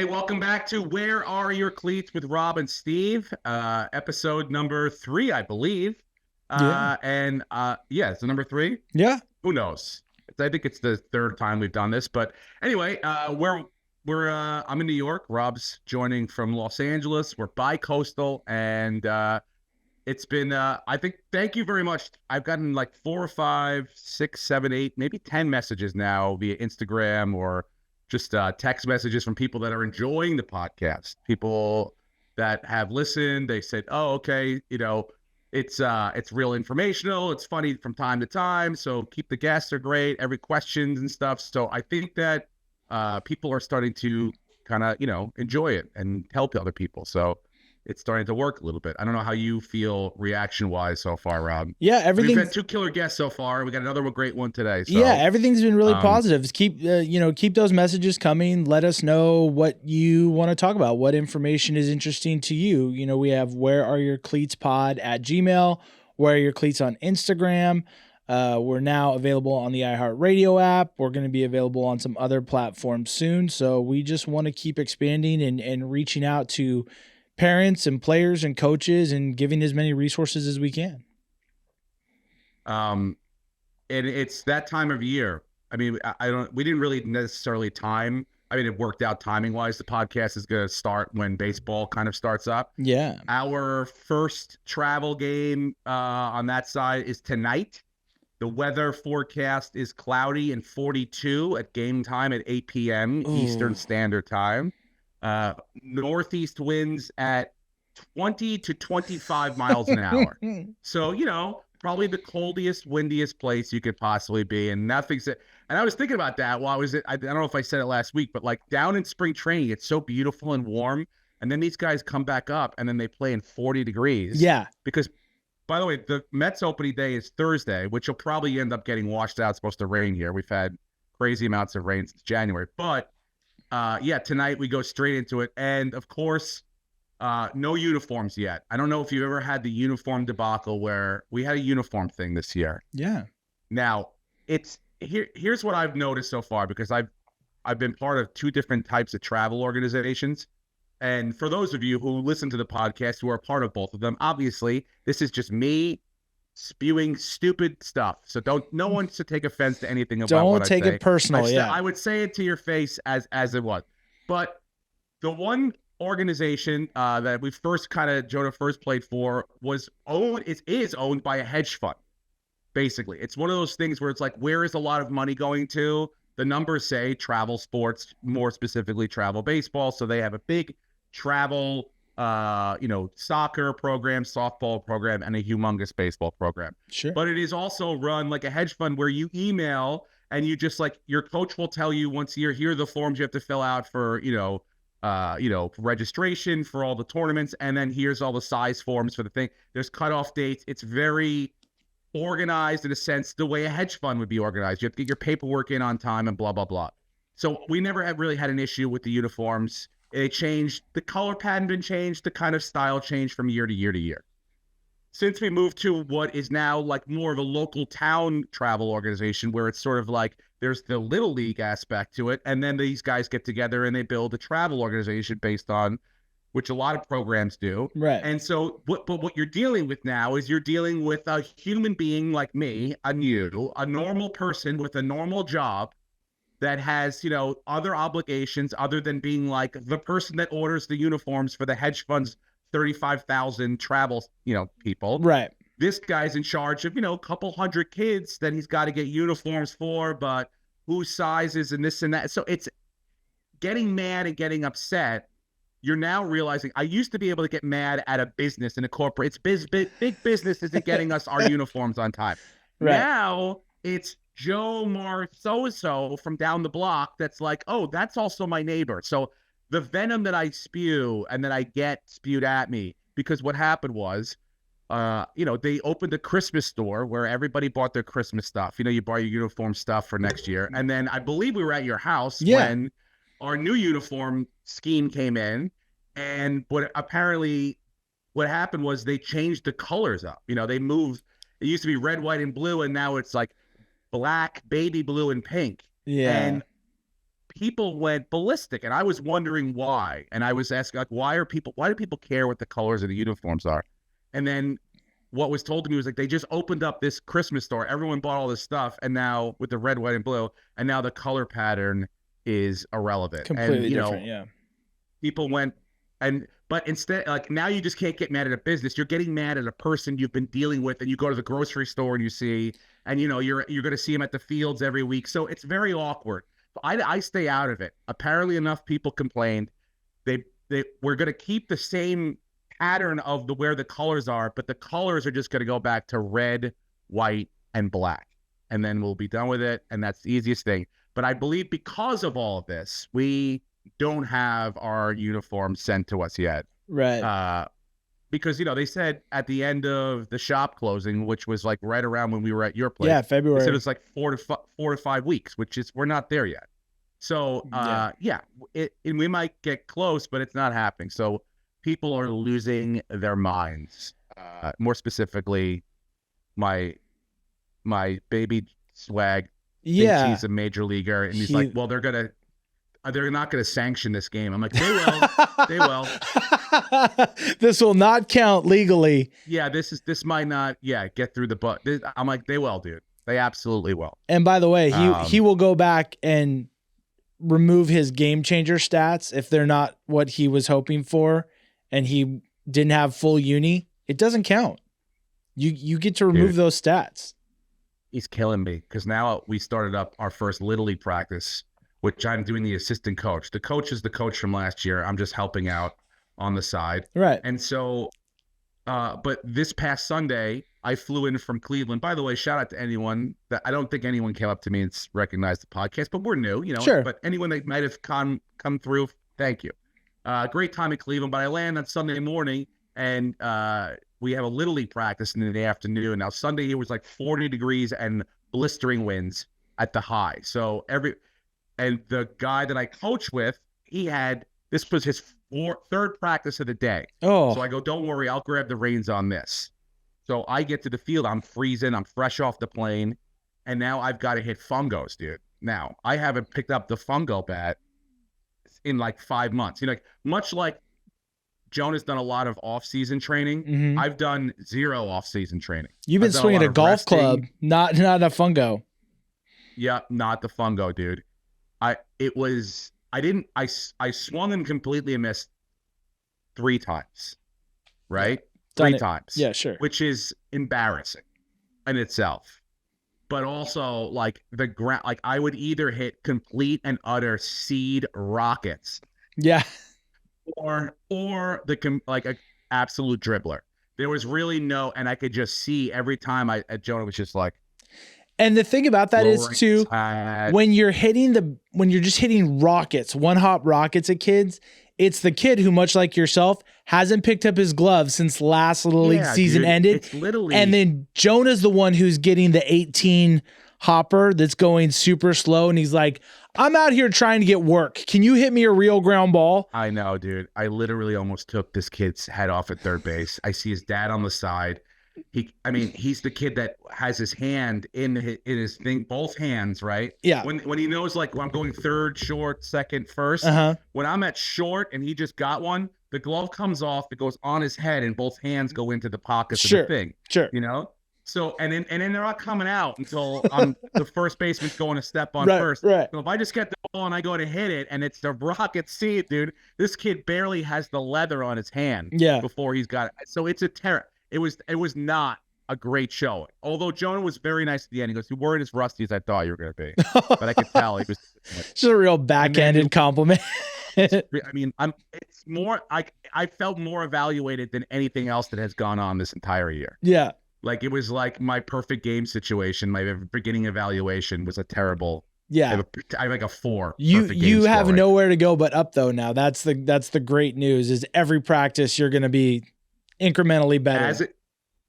Hey, welcome back to Where Are Your Cleats with Rob and Steve, episode number 3, I believe. Yeah. It's the number 3. Yeah. Who knows? I think it's the third time we've done this, but anyway, I'm in New York. Rob's joining from Los Angeles. We're bi-coastal, and it's been, thank you very much. I've gotten like 4 or 5, 6, 7, 8, maybe 10 messages now via Instagram or just text messages from people that are enjoying the podcast. People that have listened, they said, "Oh, okay, it's real informational. It's funny from time to time. So keep the guests are great. Every questions and stuff." So I think that people are starting to kind of enjoy it and help other people. So it's starting to work a little bit. I don't know how you feel reaction-wise so far, Rob. Yeah, We've had 2 killer guests so far. We got another great one today. So, yeah, everything's been really positive. Keep those messages coming. Let us know what you want to talk about. What information is interesting to you. We have Where Are Your Cleats Pod at Gmail. Where Are Your Cleats on Instagram. We're now available on the iHeartRadio app. We're going to be available on some other platforms soon. So we just want to keep expanding and reaching out to parents and players and coaches and giving as many resources as we can. And it's that time of year. I mean, we didn't really necessarily time. I mean, it worked out timing wise. The podcast is going to start when baseball kind of starts up. Yeah. Our first travel game on that side is tonight. The weather forecast is cloudy and 42 at game time at 8 p.m. Eastern Standard Time. Northeast winds at 20 to 25 miles an hour. So, probably the coldest, windiest place you could possibly be. And nothing's. And I was thinking about that while I don't know if I said it last week, but like down in spring training, it's so beautiful and warm. And then these guys come back up and then they play in 40 degrees. Yeah. Because, by the way, the Mets opening day is Thursday, which will probably end up getting washed out. It's supposed to rain here. We've had crazy amounts of rain since January. But tonight we go straight into it. And of course, no uniforms yet. I don't know if you ever had the uniform debacle where we had a uniform thing this year. Yeah. Now, here's what I've noticed so far, because I've been part of 2 different types of travel organizations. And for those of you who listen to the podcast who are part of both of them, obviously, this is just me spewing stupid stuff. So no one should take offense to anything about what I say. Don't take it personal. I would say it to your face as it was. But the one organization that Jonah first played for is owned by a hedge fund. Basically, it's one of those things where it's like, where is a lot of money going to? The numbers say travel sports, more specifically travel baseball. So they have a big travel soccer program, softball program, and a humongous baseball program. Sure. But it is also run like a hedge fund where you email and you just like, your coach will tell you once a year, here are the forms you have to fill out for, registration for all the tournaments. And then here's all the size forms for the thing. There's cutoff dates. It's very organized in a sense, the way a hedge fund would be organized. You have to get your paperwork in on time and blah, blah, blah. So we never have really had an issue with the uniforms. It changed. The color pattern been changed. The kind of style changed from year to year to year. Since we moved to what is now like more of a local town travel organization, where it's sort of like there's the little league aspect to it, and then these guys get together and they build a travel organization based on, which a lot of programs do. Right. And so what you're dealing with now is you're dealing with a human being like me, a normal person with a normal job that has, other obligations other than being like the person that orders the uniforms for the hedge fund's 35,000 travel, people. Right. This guy's in charge of, a couple hundred kids that he's got to get uniforms for, but whose sizes and this and that. So it's getting mad and getting upset. You're now realizing I used to be able to get mad at a business and a corporate. It's big business isn't getting us our uniforms on time. Right. Now it's Joe Mar so-and-so from down the block that's like, oh, that's also my neighbor. So the venom that I spew and that I get spewed at me, because what happened was, they opened a Christmas store where everybody bought their Christmas stuff. You buy your uniform stuff for next year. And then I believe we were at your house when our new uniform scheme came in, and what happened was they changed the colors up. They moved. It used to be red, white, and blue, and now it's like black, baby blue, and pink. Yeah. And people went ballistic, and I was wondering why. And I was asking, like, why do people care what the colors of the uniforms are? And then what was told to me was like, they just opened up this Christmas store. Everyone bought all this stuff, and now with the red, white, and blue, and now the color pattern is irrelevant. Completely and, different, yeah. People went, but instead, like, now you just can't get mad at a business. You're getting mad at a person you've been dealing with, and you go to the grocery store and you see, and you're going to see him at the fields every week. So it's very awkward. I stay out of it. Apparently enough people complained. We're going to keep the same pattern of where the colors are, but the colors are just going to go back to red, white, and black. And then we'll be done with it. And that's the easiest thing. But I believe because of all of this, we don't have our uniforms sent to us yet. Right. Because, they said at the end of the shop closing, which was like right around when we were at your place. Yeah, February. They said it's like 4 to 5 weeks, we're not there yet. So, we might get close, but it's not happening. So people are losing their minds. More specifically, my baby Swag thinks he's a major leaguer, and he's like, well, they're not gonna sanction this game. I'm like, they will. They will. This will not count legally. Yeah, this might not get through the butt. I'm like, they will, dude. They absolutely will. And by the way, he will go back and remove his game changer stats if they're not what he was hoping for, and he didn't have full uni. It doesn't count. You get to remove those stats. He's killing me because now we started up our first Little League practice, which I'm doing the assistant coach. The coach is the coach from last year. I'm just helping out on the side. Right. And so, but this past Sunday, I flew in from Cleveland. By the way, shout out to anyone that I don't think anyone came up to me and recognized the podcast, but we're new, Sure. But anyone that might have come through, thank you. Great time in Cleveland, but I land on Sunday morning and we have a Little League practice in the afternoon. Now, Sunday, it was like 40 degrees and blistering winds at the high. So and the guy that I coach with, this was his third practice of the day. Oh. So I go, don't worry, I'll grab the reins on this. So I get to the field, I'm freezing, I'm fresh off the plane, and now I've got to hit fungos, dude. Now, I haven't picked up the fungo bat in like 5 months. Much like Jonah's done a lot of off-season training, Mm-hmm. I've done 0 off-season training. You've been swinging a golf club, not a fungo. Yeah, not the fungo, dude. I swung and completely missed 3 times, right? Done 3 it. times. Yeah, sure. Which is embarrassing in itself. But also, like, the ground, like, I would either hit complete and utter seed rockets. Yeah. Or an absolute dribbler. There was really and I could just see every time Jonah was just like. And the thing about that is too, when you're just hitting rockets, one hop rockets at kids, it's the kid who, much like yourself, hasn't picked up his glove since last Little League season ended. It's literally, and then Jonah's the one who's getting the 18 hopper that's going super slow, and he's like, I'm out here trying to get work. Can you hit me a real ground ball? I know, dude. I literally almost took this kid's head off at third base. I see his dad on the side. He's the kid that has his hand in his thing, both hands, right? Yeah. When he knows, like, when I'm going third, short, second, first. When I'm at short and he just got one, the glove comes off, it goes on his head, and both hands go into the pockets of the thing. Sure. So and then they're not coming out until the first baseman's going to step on first. Right. So if I just get the ball and I go to hit it and it's the rocket seed, dude, this kid barely has the leather on his hand. Yeah. Before he's got it. So it's a terror. It was not a great showing. Although Jonah was very nice at the end. He goes, "You weren't as rusty as I thought you were going to be," but I could tell he was. Just a real backhanded compliment. It's more. I felt more evaluated than anything else that has gone on this entire year. Yeah. Like, it was like my perfect game situation. My beginning evaluation was a terrible. Yeah. I have like a 4. You have nowhere to go but up, though. Now that's the great news. Is every practice you're going to be incrementally better.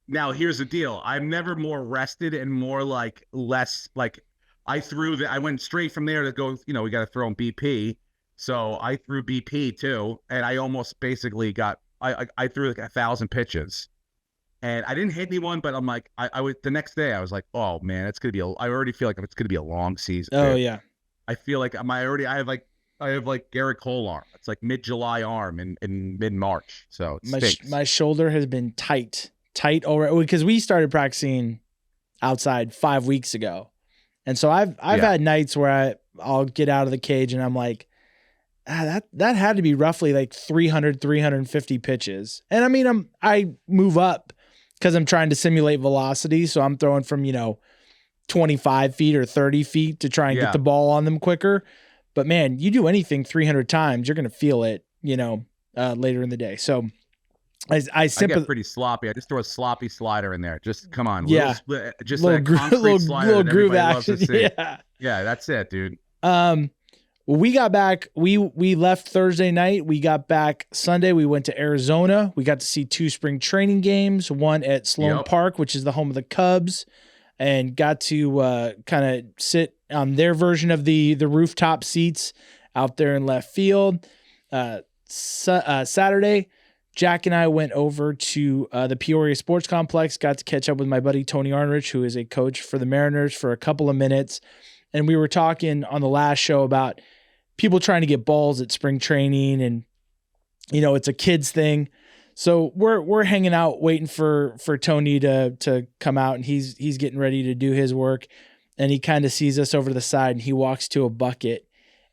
Now here's the deal. I'm never more rested and more less I went straight from there to go. We got to throw in BP. So I threw BP too, and I almost basically got. I threw like 1,000 pitches. And I didn't hit anyone, but I'm like, the next day I was like, oh man, it's gonna be I already feel like it's gonna be a long season. Oh dude. yeah. I feel like I have like Garrett Cole arm. It's like mid-July arm in mid-March. So it stinks. My shoulder has been tight already because we started practicing outside 5 weeks ago. And so I've had nights where I'll get out of the cage and I'm like, that had to be roughly like 350 pitches. And I mean, I move up because I'm trying to simulate velocity. So I'm throwing from, 25 feet or 30 feet to try and get the ball on them quicker. But man, you do anything 300 times, you're going to feel it, later in the day. So I get pretty sloppy. I just throw a sloppy slider in there. Just come on. Yeah. Just little, concrete slider little that groove everybody action. loves to see. Yeah. Yeah, that's it, dude. We got back, we left Thursday night. We got back Sunday. We went to Arizona. We got to see 2 spring training games, one at Sloan Park, which is the home of the Cubs, and got to kind of sit on their version of the rooftop seats out there in left field. Saturday, Jack and I went over to the Peoria Sports Complex, got to catch up with my buddy Tony Arnrich, who is a coach for the Mariners, for a couple of minutes. And we were talking on the last show about people trying to get balls at spring training, and it's a kids thing. So we're hanging out waiting for Tony to come out, and he's getting ready to do his work, and he kind of sees us over to the side, and he walks to a bucket,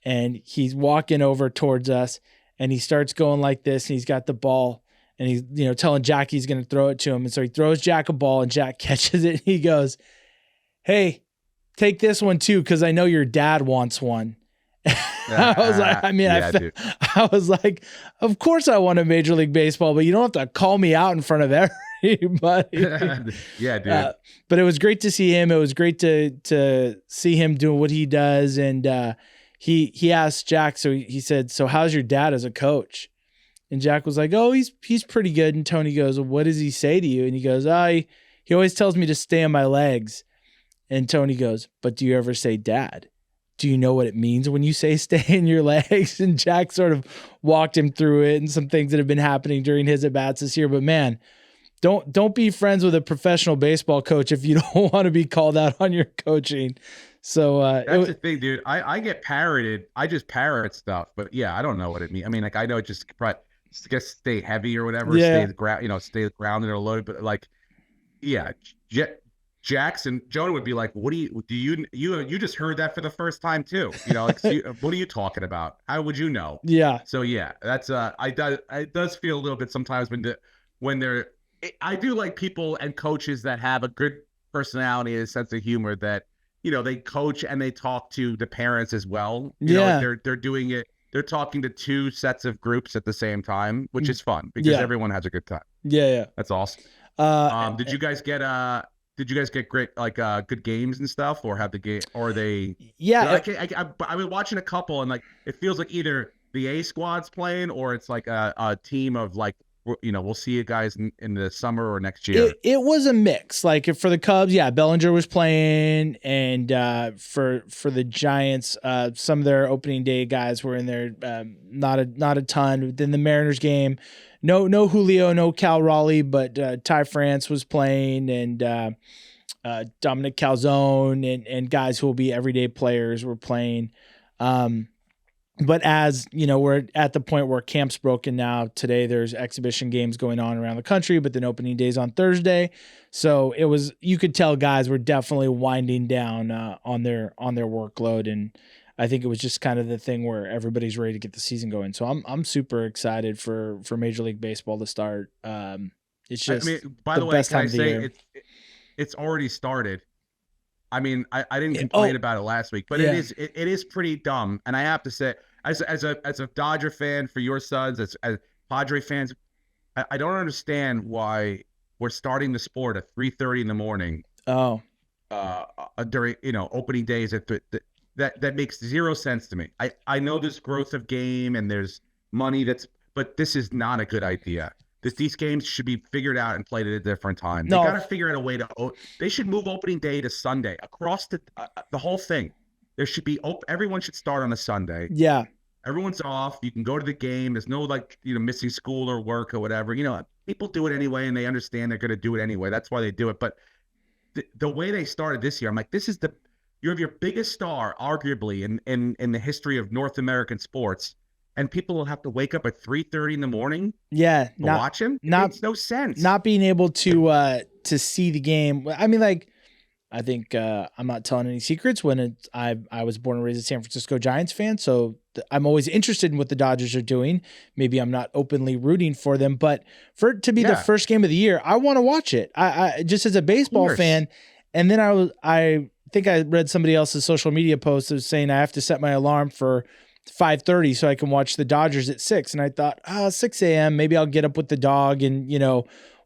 and he's walking over towards us, and he starts going like this, and he's got the ball, and he's telling Jack he's going to throw it to him, and so he throws Jack a ball, and Jack catches it, and he goes, "Hey, take this one too, because I know your dad wants one." I was like, I was like, of course I want a Major League Baseball, but you don't have to call me out in front of everybody. Yeah, dude. But it was great to see him. It was great to see him doing what he does. And he asked Jack, so he said, "So how's your dad as a coach?" And Jack was like, "Oh, he's pretty good." And Tony goes, "Well, what does he say to you?" And he goes, he always tells me to stay on my legs." And Tony goes, "But do you ever say dad? Do you know what it means when you say stay in your legs?" And Jack sort of walked him through it and some things that have been happening during his at-bats this year. But man, don't be friends with a professional baseball coach if you don't want to be called out on your coaching. So that's the thing, dude. I get parroted. I just parrot stuff, but yeah, I don't know what it means. I mean, like, I know it just guess stay heavy or whatever, stay grounded or loaded, but like, yeah, Jackson, Jonah would be like, "What you just heard that for the first time too? What are you talking about? How would you know?" Yeah. So yeah, that's it does feel a little bit sometimes I do like people and coaches that have a good personality and a sense of humor, that they coach and they talk to the parents as well. They're doing it. They're talking to 2 sets of groups at the same time, which is fun because everyone has a good time. Yeah, that's awesome. Did you guys get great, like, good games and stuff, or have the game, or they? Yeah, I've been watching a couple, and like, it feels like either the A squad's playing, or it's like a team of, like, we'll see you guys in the summer or next year. It was a mix. Like, for the Cubs, Bellinger was playing, and for the Giants, some of their opening day guys were in there. Not a ton. Then the Mariners game, no Julio, no Cal Raleigh, but Ty France was playing, and Dominic Calzone and guys who will be everyday players were playing. But as we're at the point where camp's broken now. Today there's exhibition games going on around the country, but then opening day's on Thursday. So you could tell guys were definitely winding down on their workload, and I think it was just kind of the thing where everybody's ready to get the season going. So I'm super excited for Major League Baseball to start. It's just, by the way, can I say it's already started. I mean, I didn't complain about it last week, but it is pretty dumb. And I have to say, as a Dodger fan for your Suns, as Padre fans, I don't understand why we're starting the sport at 3:30 in the morning. During opening days that makes zero sense to me. I know there's growth of game and there's money but this is not a good idea. These games should be figured out and played at a different time. They got to figure out a way they should move opening day to Sunday across the whole thing. There should be everyone should start on a Sunday. Yeah. Everyone's off. You can go to the game. There's no missing school or work or whatever. People do it anyway, and they understand they're going to do it anyway. That's why they do it. But the way they started this year, I'm like, this is You have your biggest star, arguably, in the history of North American sports, and people will have to wake up at 3:30 in the morning Yeah, to watch him. It makes no sense. Not being able to see the game. I mean, like, I think I'm not telling any secrets when I was born and raised a San Francisco Giants fan, so I'm always interested in what the Dodgers are doing. Maybe I'm not openly rooting for them, but for it to be the first game of the year, I want to watch it. I just as a baseball fan, and then I think I read somebody else's social media post that was saying I have to set my alarm for 5:30 so I can watch the Dodgers at 6, and I thought 6 a.m. maybe I'll get up with the dog and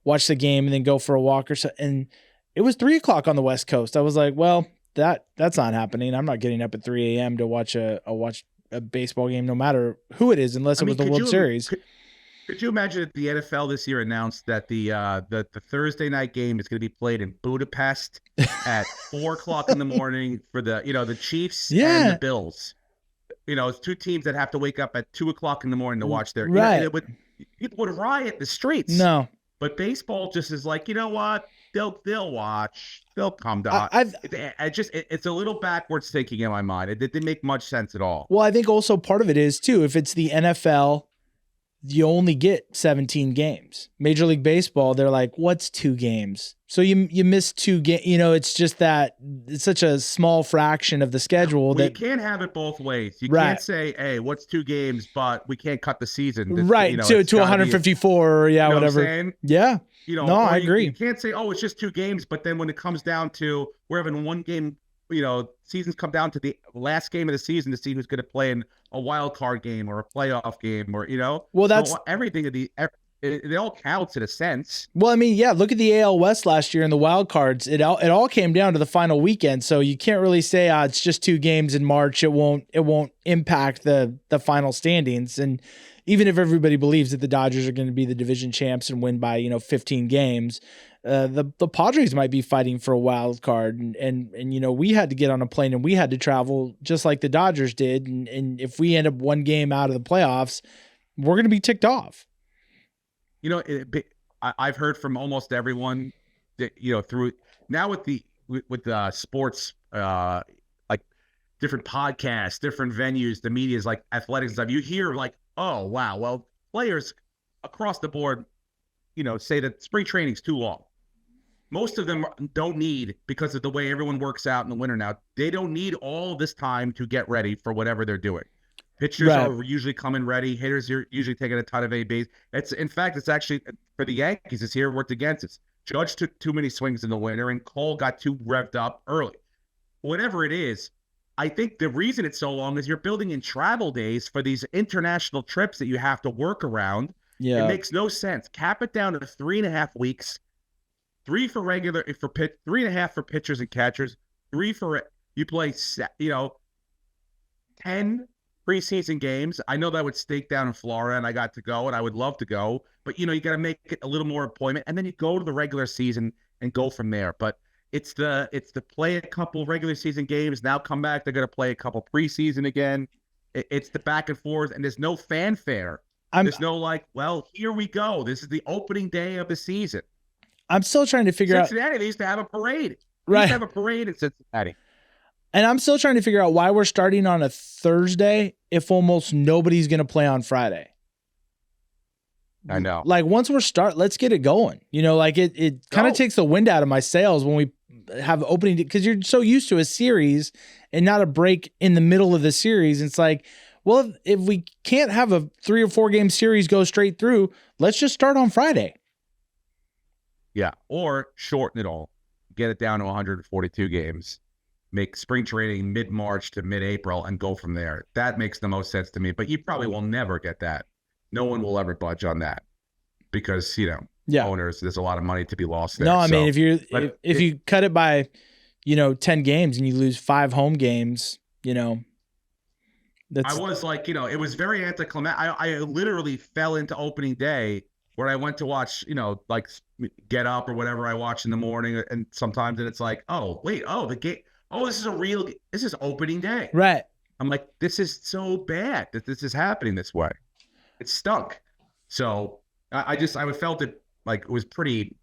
watch the game and then go for a walk or so. And it was 3 o'clock on the West Coast. I was like, well, that's not happening. I'm not getting up at 3 a.m. to watch a baseball game, no matter who it is, unless it was the World Series. Could you imagine if the NFL this year announced that the Thursday night game is going to be played in Budapest at 4 o'clock in the morning for the Chiefs and the Bills? It's two teams that have to wake up at 2 o'clock in the morning to watch their people would riot the streets. No, but baseball just is like, you know what? They'll watch. They'll come down. It's a little backwards thinking in my mind. It didn't make much sense at all. Well, I think also part of it is too, if it's the NFL, you only get 17 games. Major League Baseball, they're like, what's 2 games? So you miss 2 games. It's just that it's such a small fraction of the schedule that you can't have it both ways. You can't say, hey, what's 2 games, but we can't cut the season. To 154 or whatever. What I'm saying? Yeah. No, I agree. You can't say, oh, it's just 2 games, but then when it comes down to we're having 1 game, seasons come down to the last game of the season to see who's going to play in a wild card game or a playoff game or, Well, that's everything it all counts in a sense. Well, I mean, yeah, look at the AL West last year and the wild cards. It all came down to the final weekend. So you can't really say it's just 2 games in March. It won't impact the final standings. And even if everybody believes that the Dodgers are going to be the division champs and win by 15 games, the Padres might be fighting for a wild card. And we had to get on a plane and we had to travel just like the Dodgers did. And if we end up 1 game out of the playoffs, we're going to be ticked off. I've heard from almost everyone that, through now with the sports, like different podcasts, different venues, the media is like athletics and stuff. You hear like, oh, wow. Well, players across the board, say that spring training's too long. Most of them don't need, because of the way everyone works out in the winter now, they don't need all this time to get ready for whatever they're doing. Pitchers are usually coming ready. Hitters are usually taking a ton of ABs. In fact, it's actually for the Yankees this year worked against us. Judge took too many swings in the winter, and Cole got too revved up early. Whatever it is, I think the reason it's so long is you're building in travel days for these international trips that you have to work around. Yeah, it makes no sense. Cap it down to 3.5 weeks. 3 for 3.5 for pitchers and catchers. 3 for you play. 10 preseason games. I know that would stake down in Florida, and I got to go, and I would love to go. But, you got to make it a little more appointment, and then you go to the regular season and go from there. But it's the play a couple regular season games, now come back, they're going to play a couple preseason again. It's the back and forth, and there's no fanfare. There's no like, well, here we go. This is the opening day of the season. I'm still trying to figure out. Cincinnati, they used to have a parade. They used to have a parade in Cincinnati. And I'm still trying to figure out why we're starting on a Thursday if almost nobody's going to play on Friday. I know. Like once let's get it going. It kind of takes the wind out of my sails when we have opening, because you're so used to a series and not a break in the middle of the series. It's like, well, if we can't have a 3 or 4 game series go straight through, let's just start on Friday. Yeah. Or shorten it all, get it down to 142 games. Make spring training mid-March to mid-April and go from there. That makes the most sense to me. But you probably will never get that. No one will ever budge on that because, owners, there's a lot of money to be lost there. No, I mean, if you cut it by, 10 games and you lose 5 home games, that's. I was like, it was very anticlimactic. I literally fell into opening day where I went to watch, like Get Up or whatever I watch in the morning. And sometimes it's like, oh, wait, the game. Oh, this is opening day. Right. I'm like, this is so bad that this is happening this way. It stunk. So I felt it like it was pretty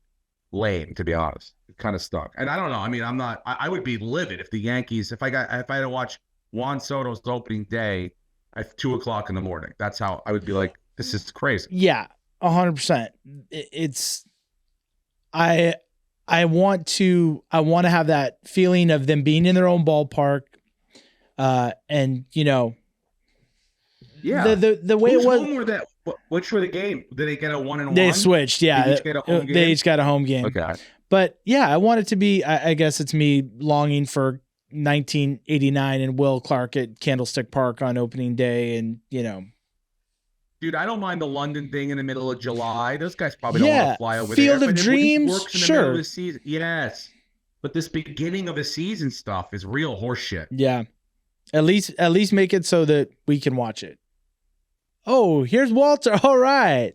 lame, to be honest. It kind of stuck. And I don't know. I mean, I would be livid if the Yankees, if I had to watch Juan Soto's opening day at 2:00 in the morning. That's how I would be like, this is crazy. Yeah, 100%. It's, I want to have that feeling of them being in their own ballpark. And Yeah. the way it was, which were the game? Did they get a 1-1? They switched. Yeah. They each get a home game? They each got a home game. Okay. But yeah, I want it to be, I guess it's me longing for 1989 and Will Clark at Candlestick Park on opening day. And, dude, I don't mind the London thing in the middle of July. Those guys probably don't want to fly over Field there. of Dreams, Middle of the season. Yes. But this beginning of the season stuff is real horseshit. Yeah. At least make it so that we can watch it. Oh, here's Walter. All right.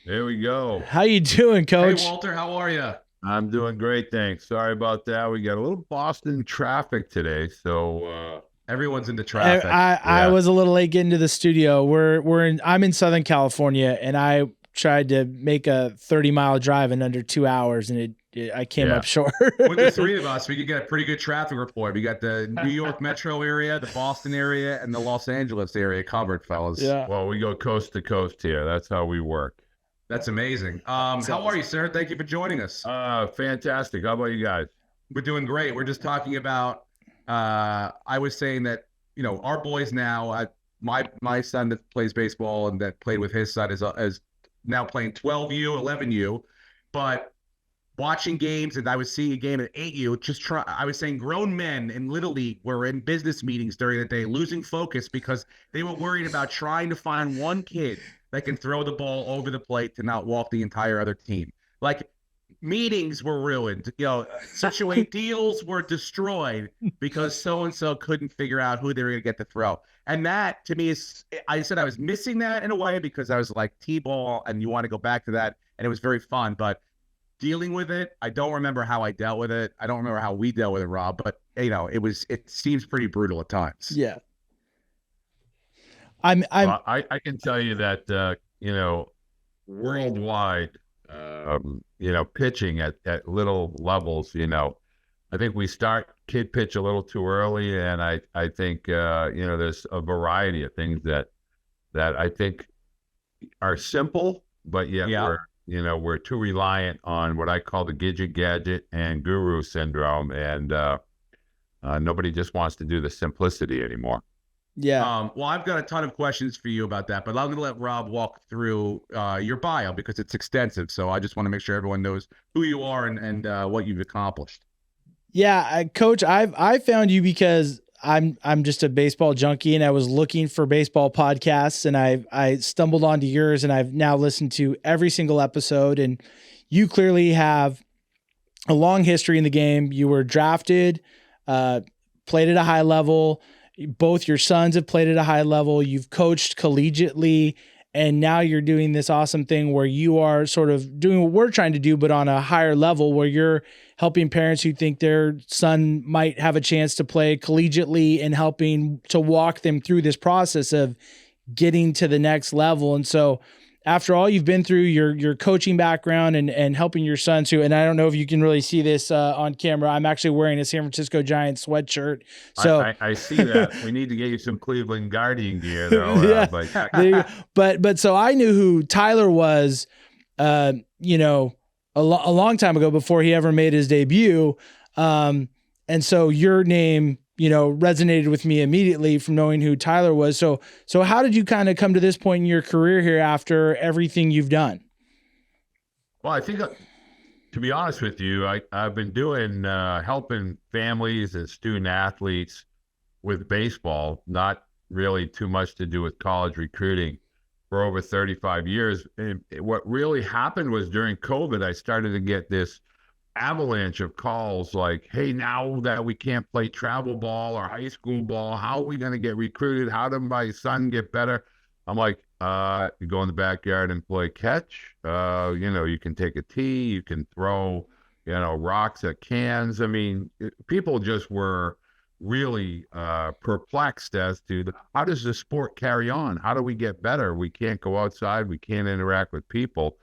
There we go. How you doing, Coach? Hey, Walter, how are you? I'm doing great, thanks. Sorry about that. We got a little Boston traffic today, so everyone's into traffic. I was a little late getting to the studio. I'm in Southern California, and I tried to make a 30-mile drive in under 2 hours, and I came up short. With the three of us, we could get a pretty good traffic report. We got the New York metro area, the Boston area, and the Los Angeles area covered, fellas. Yeah. Well, we go coast to coast here. That's how we work. That's amazing. How are you, sir? Thank you for joining us. Fantastic. How about you guys? We're doing great. We're just talking about, I was saying that, our boys now, my son that plays baseball and that played with his son is now playing 12U, 11U, but watching games, and I was seeing a game at 8U, I was saying grown men in Little League were in business meetings during the day, losing focus because they were worried about trying to find one kid that can throw the ball over the plate to not walk the entire other team. Like, meetings were ruined. Deals were destroyed because so-and-so couldn't figure out who they were going to get to throw. And that, to me, I said I was missing that in a way because I was like T-ball, and you want to go back to that, and it was very fun. But dealing with it, I don't remember how I dealt with it. I don't remember how we dealt with it, Rob. But, it seems pretty brutal at times. Yeah. I can tell you that, worldwide, pitching at little levels, I think we start kid pitch a little too early. And I think, there's a variety of things that I think are simple, but yet we're too reliant on what I call the gadget and guru syndrome. And nobody just wants to do the simplicity anymore. Yeah. Well, I've got a ton of questions for you about that, but I'm going to let Rob walk through your bio because it's extensive. So I just want to make sure everyone knows who you are and what you've accomplished. Yeah, Coach, I found you because I'm just a baseball junkie, and I was looking for baseball podcasts, and I stumbled onto yours, and I've now listened to every single episode. And you clearly have a long history in the game. You were drafted, played at a high level. Both your sons have played at a high level. You've coached collegiately, and now you're doing this awesome thing where you are sort of doing what we're trying to do, but on a higher level, where you're helping parents who think their son might have a chance to play collegiately and helping to walk them through this process of getting to the next level. And so after all you've been through, your coaching background and helping your son too, and I don't know if you can really see this on camera, I'm actually wearing a San Francisco Giants sweatshirt. So I see that. We need to get you some Cleveland Guardian gear though. But so I knew who Tyler was, a long time ago before he ever made his debut. And so your name, resonated with me immediately from knowing who Tyler was. So how did you kind of come to this point in your career here after everything you've done? Well, I think, to be honest with you, I've been doing helping families and student athletes with baseball, not really too much to do with college recruiting, for over 35 years. And what really happened was during COVID, I started to get this avalanche of calls like, hey, now that we can't play travel ball or high school ball, how are we going to get recruited? How did my son get better? I'm like, you go in the backyard and play catch. You can take a tee, you can throw, rocks at cans. I mean, people just were really perplexed as to how does the sport carry on? How do we get better? We can't go outside. We can't interact with people.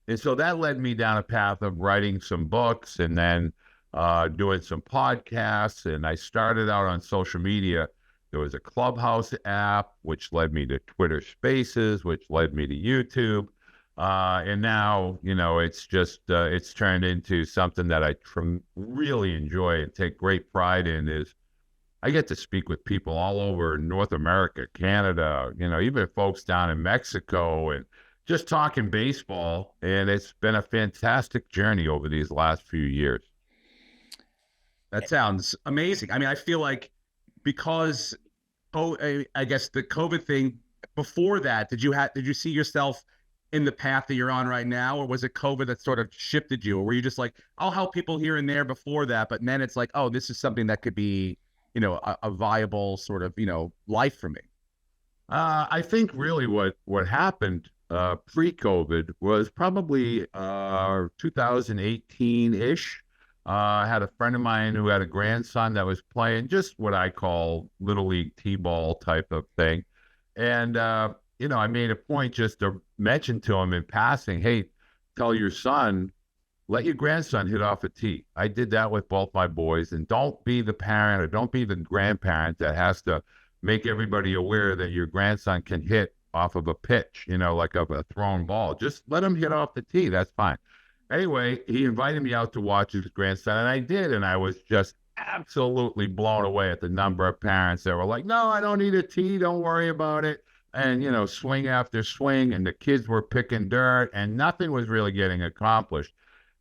And so that led me down a path of writing some books and then doing some podcasts. And I started out on social media. There was a Clubhouse app, which led me to Twitter Spaces, which led me to YouTube. And now, it's just, it's turned into something that I really enjoy and take great pride in is I get to speak with people all over North America, Canada, even folks down in Mexico, and just talking baseball. And it's been a fantastic journey over these last few years. That sounds amazing. I mean, I feel like because, I guess the COVID thing before that, did you see yourself in the path that you're on right now, or was it COVID that sort of shifted you, or were you just like, I'll help people here and there before that, but then it's like, oh, this is something that could be, a viable sort of, life for me? I think really what happened pre-COVID was probably 2018-ish. I had a friend of mine who had a grandson that was playing just what I call Little League T-ball type of thing. And, I made a point just to mention to him in passing, hey, tell your son, let your grandson hit off a tee. I did that with both my boys. And don't be the parent or don't be the grandparent that has to make everybody aware that your grandson can hit off of a pitch, like of a thrown ball. Just let him hit off the tee. That's fine. Anyway, he invited me out to watch his grandson, and I did. And I was just absolutely blown away at the number of parents that were like, no, I don't need a tee. Don't worry about it. And, swing after swing, and the kids were picking dirt, and nothing was really getting accomplished.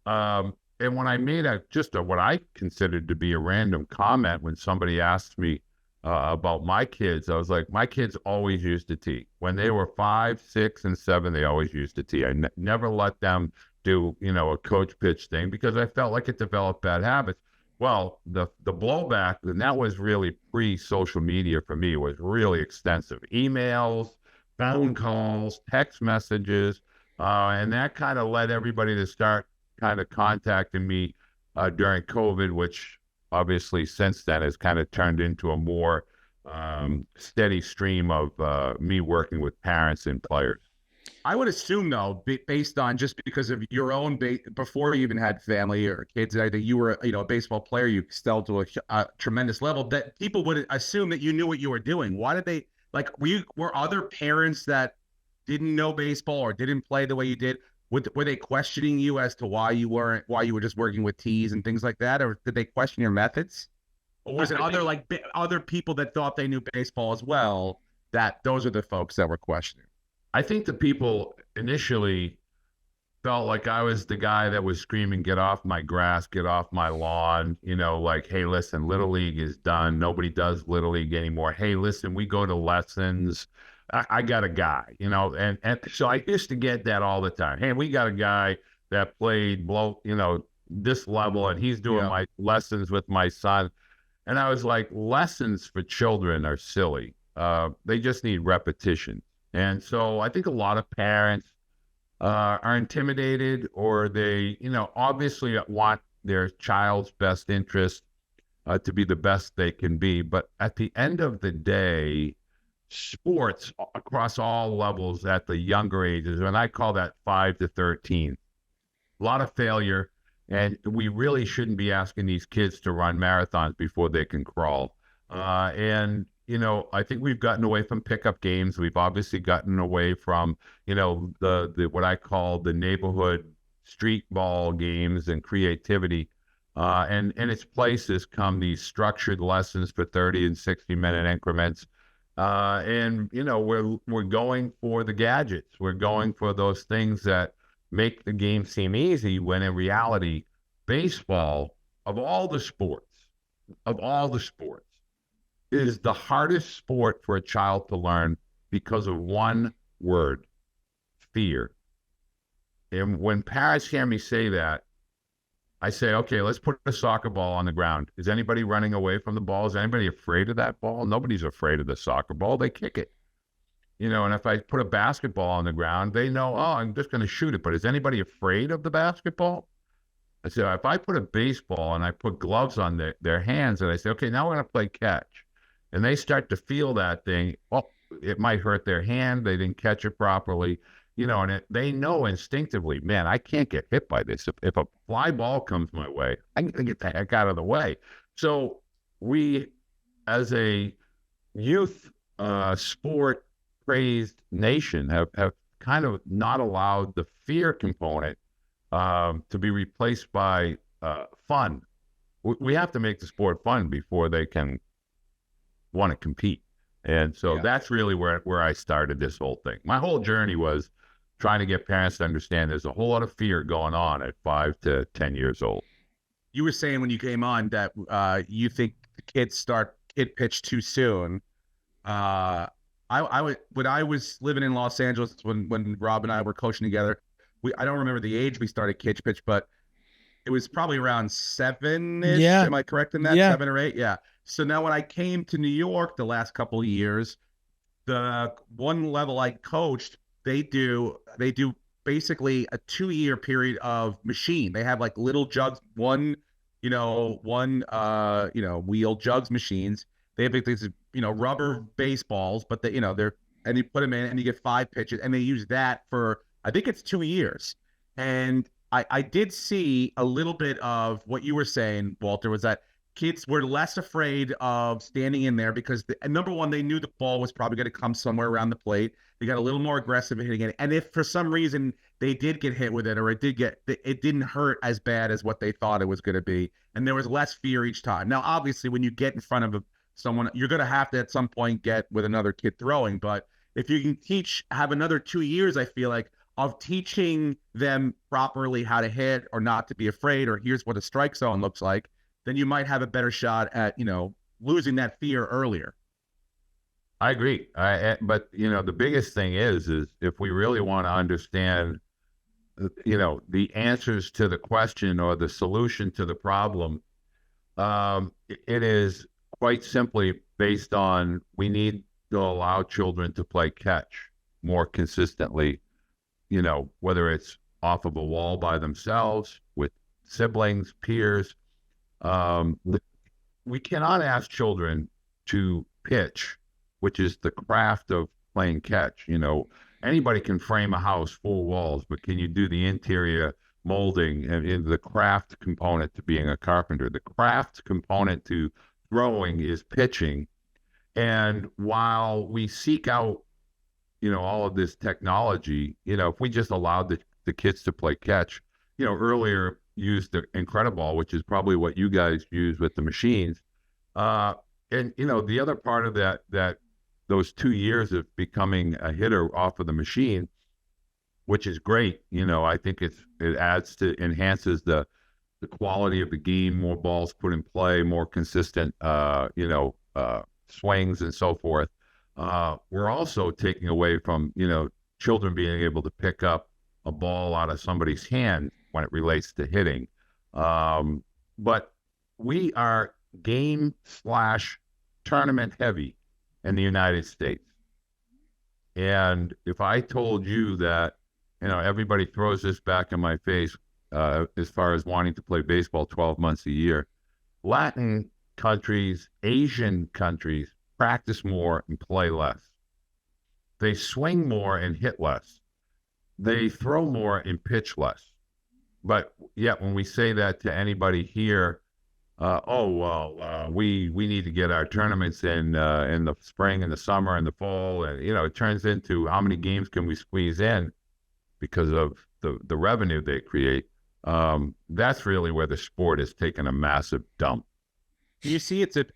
And when I made what I considered to be a random comment when somebody asked me about my kids, I was like, my kids always used a tee. When they were 5, 6, and 7, they always used a tee. I never let them do, a coach pitch thing because I felt like it developed bad habits. Well, the blowback, and that was really pre-social media for me, was really extensive. Emails, phone calls, text messages, and that kind of led everybody to start kind of contacting me during COVID, which obviously since then has kind of turned into a more steady stream of me working with parents and players. I would assume, though, based on just because of your own before you even had family or kids, that you were, a baseball player, you excelled to a tremendous level, that people would assume that you knew what you were doing. Why did they were other parents that didn't know baseball or didn't play the way you did? Were they questioning you as to why you were just working with tees and things like that, or did they question your methods? Or was it other people that thought they knew baseball as well? That those are the folks that were questioning. I think the people initially felt like I was the guy that was screaming, get off my grass, get off my lawn, like, hey, listen, Little League is done. Nobody does Little League anymore. Hey, listen, we go to lessons. I got a guy, and so I used to get that all the time. Hey, we got a guy that played this level, and he's doing my lessons with my son. And I was like, lessons for children are silly. They just need repetition. And so I think a lot of parents are intimidated, or they, obviously want their child's best interest to be the best they can be. But at the end of the day, sports across all levels at the younger ages, and I call that 5 to 13, a lot of failure. And we really shouldn't be asking these kids to run marathons before they can crawl. I think we've gotten away from pickup games. We've obviously gotten away from, the what I call the neighborhood street ball games and creativity. And in its place has come these structured lessons for 30 and 60-minute increments. We're going for the gadgets. We're going for those things that make the game seem easy, when in reality, baseball, of all the sports, is the hardest sport for a child to learn because of one word: fear. And when parents hear me say that, I say, okay, let's put a soccer ball on the ground. Is anybody running away from the ball? Is anybody afraid of that ball? Nobody's afraid of the soccer ball. They kick it. And if I put a basketball on the ground, they know, oh, I'm just going to shoot it. But is anybody afraid of the basketball? I say, if I put a baseball and I put gloves on their hands, and I say, okay, now we're going to play catch. And they start to feel that thing. Well, it might hurt their hand. They didn't catch it properly. and they know instinctively, man, I can't get hit by this. If a fly ball comes my way, I can get the heck out of the way. So we, as a youth sport crazed nation, have kind of not allowed the fear component to be replaced by fun. We have to make the sport fun before they can want to compete. And so that's really where I started this whole thing. My whole journey was trying to get parents to understand there's a whole lot of fear going on at 5 to 10 years old. You were saying when you came on that you think the kids start kid pitch too soon. I when I was living in Los Angeles, when Rob and I were coaching together, I don't remember the age we started kid pitch, but it was probably around 7-ish. Yeah. Am I correct in that? Yeah. 7 or 8. Yeah. So now when I came to New York the last couple of years, the one level I coached, they do basically a 2-year period of machine. They have like little jugs, one wheel jugs machines. They have these, rubber baseballs, but and you put them in and you get 5 pitches, and they use that for, I think it's 2 years. And I did see a little bit of what you were saying, Walter, was that kids were less afraid of standing in there because, number one, they knew the ball was probably going to come somewhere around the plate. They got a little more aggressive at hitting it. And if for some reason they did get hit with it, or it didn't hurt as bad as what they thought it was going to be, and there was less fear each time. Now, obviously, when you get in front of someone, you're going to have to at some point get with another kid throwing. But if you can have another 2 years, I feel like, of teaching them properly how to hit or not to be afraid, or here's what a strike zone looks like, then you might have a better shot at, losing that fear earlier. I agree. But the biggest thing is if we really want to understand, the answers to the question or the solution to the problem, it is quite simply based on, we need to allow children to play catch more consistently, whether it's off of a wall by themselves, with siblings, peers. We cannot ask children to pitch, which is the craft of playing catch. Anybody can frame a house full walls, but can you do the interior molding and the craft component to being a carpenter? The craft component to throwing is pitching. And while we seek out, all of this technology, if we just allowed the kids to play catch, earlier used the Incredible, which is probably what you guys use with the machines. And, the other part of that those 2 years of becoming a hitter off of the machine, which is great. I think it enhances the quality of the game, more balls put in play, more consistent, swings and so forth. We're also taking away from, children being able to pick up a ball out of somebody's hand when it relates to hitting. But we are game/tournament heavy in the United States. And if I told you that, everybody throws this back in my face as far as wanting to play baseball 12 months a year, Latin countries, Asian countries practice more and play less. They swing more and hit less. They throw more and pitch less. But yet when we say that to anybody here, we need to get our tournaments in the spring and the summer and the fall, and it turns into how many games can we squeeze in because of the revenue they create. That's really where the sport has taken a massive dump. Do you see is it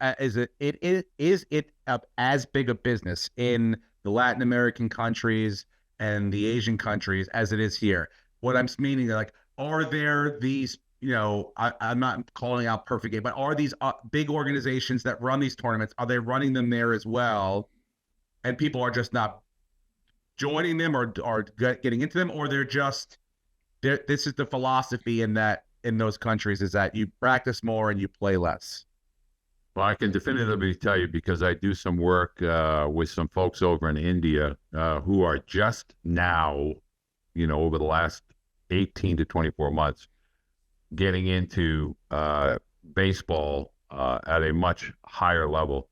as big a business in the Latin American countries and the Asian countries as it is here? What I'm meaning, like, are there these, I'm not calling out perfect game, but are these big organizations that run these tournaments, are they running them there as well? And people are just not joining them or getting into them, or they're just, this is the philosophy in those countries, is that you practice more and you play less. Well, I can definitively tell you, because I do some work with some folks over in India who are just now, over the last 18 to 24 months, getting into baseball at a much higher level.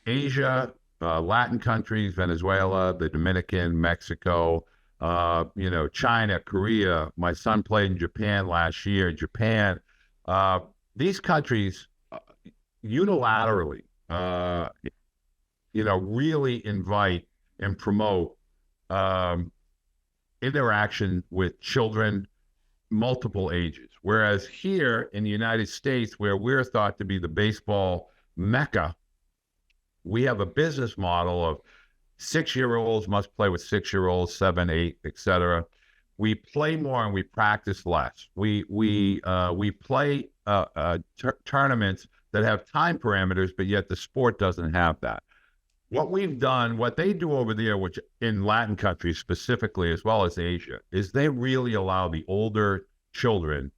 Asia, Latin countries, Venezuela, the Dominican, Mexico, China, Korea. My son played in Japan last year. Japan, these countries unilaterally, really invite and promote interaction with children, multiple ages. Whereas here in the United States, where we're thought to be the baseball mecca, we have a business model of 6-year-olds must play with 6-year-olds, 7, 8, etc. We play more and we practice less. We play tournaments that have time parameters, but yet the sport doesn't have that. What we've done, what they do over there, which in Latin countries specifically, as well as Asia, is they really allow the older children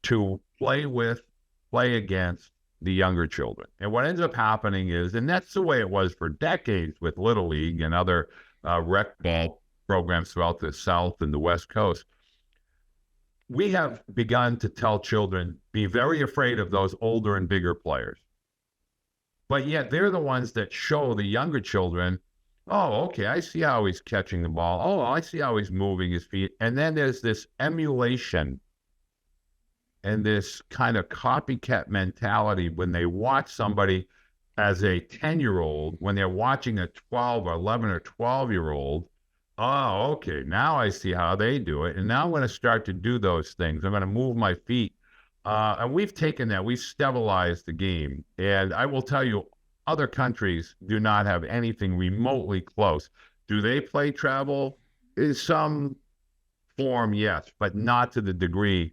to play against the younger children. And what ends up happening is, and that's the way it was for decades with Little League and other rec ball programs throughout the South and the West Coast, we have begun to tell children, be very afraid of those older and bigger players. But yet they're the ones that show the younger children, oh, okay, I see how he's catching the ball. Oh, I see how he's moving his feet. And then there's this emulation and this kind of copycat mentality when they watch somebody as a 10-year-old, when they're watching a 12 or 11 or 12-year-old, oh, okay, now I see how they do it. And now I'm going to start to do those things. I'm going to move my feet. And we've taken that, we've stabilized the game. And I will tell you, other countries do not have anything remotely close. Do they play travel? In some form, yes, but not to the degree.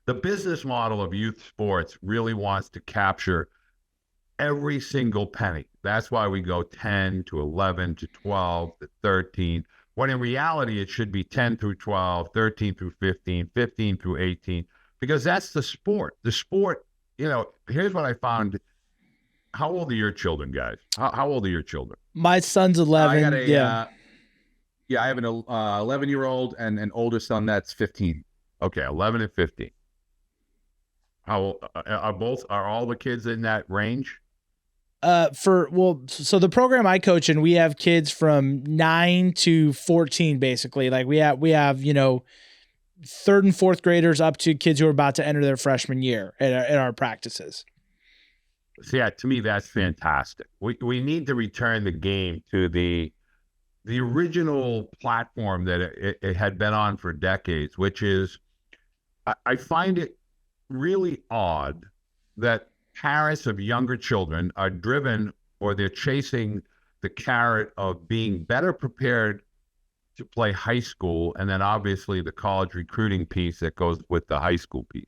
The business model of youth sports really wants to capture every single penny. That's why we go 10 to 11 to 12 to 13, when in reality it should be 10 through 12, 13 through 15, 15 through 18. Because that's the sport. The sport, here's what I found. How old are your children, guys? How old are your children? My son's 11. I have an 11-year-old and an older son that's 15. Okay, 11 and 15. How are all the kids in that range? So the program I coach in, we have kids from 9 to 14, basically. Like we have, third and fourth graders up to kids who are about to enter their freshman year at our practices. So yeah, to me, that's fantastic. We need to return the game to the original platform that it had been on for decades, which is, I find it really odd that parents of younger children are driven, or they're chasing the carrot of being better prepared to play high school, and then obviously the college recruiting piece that goes with the high school piece.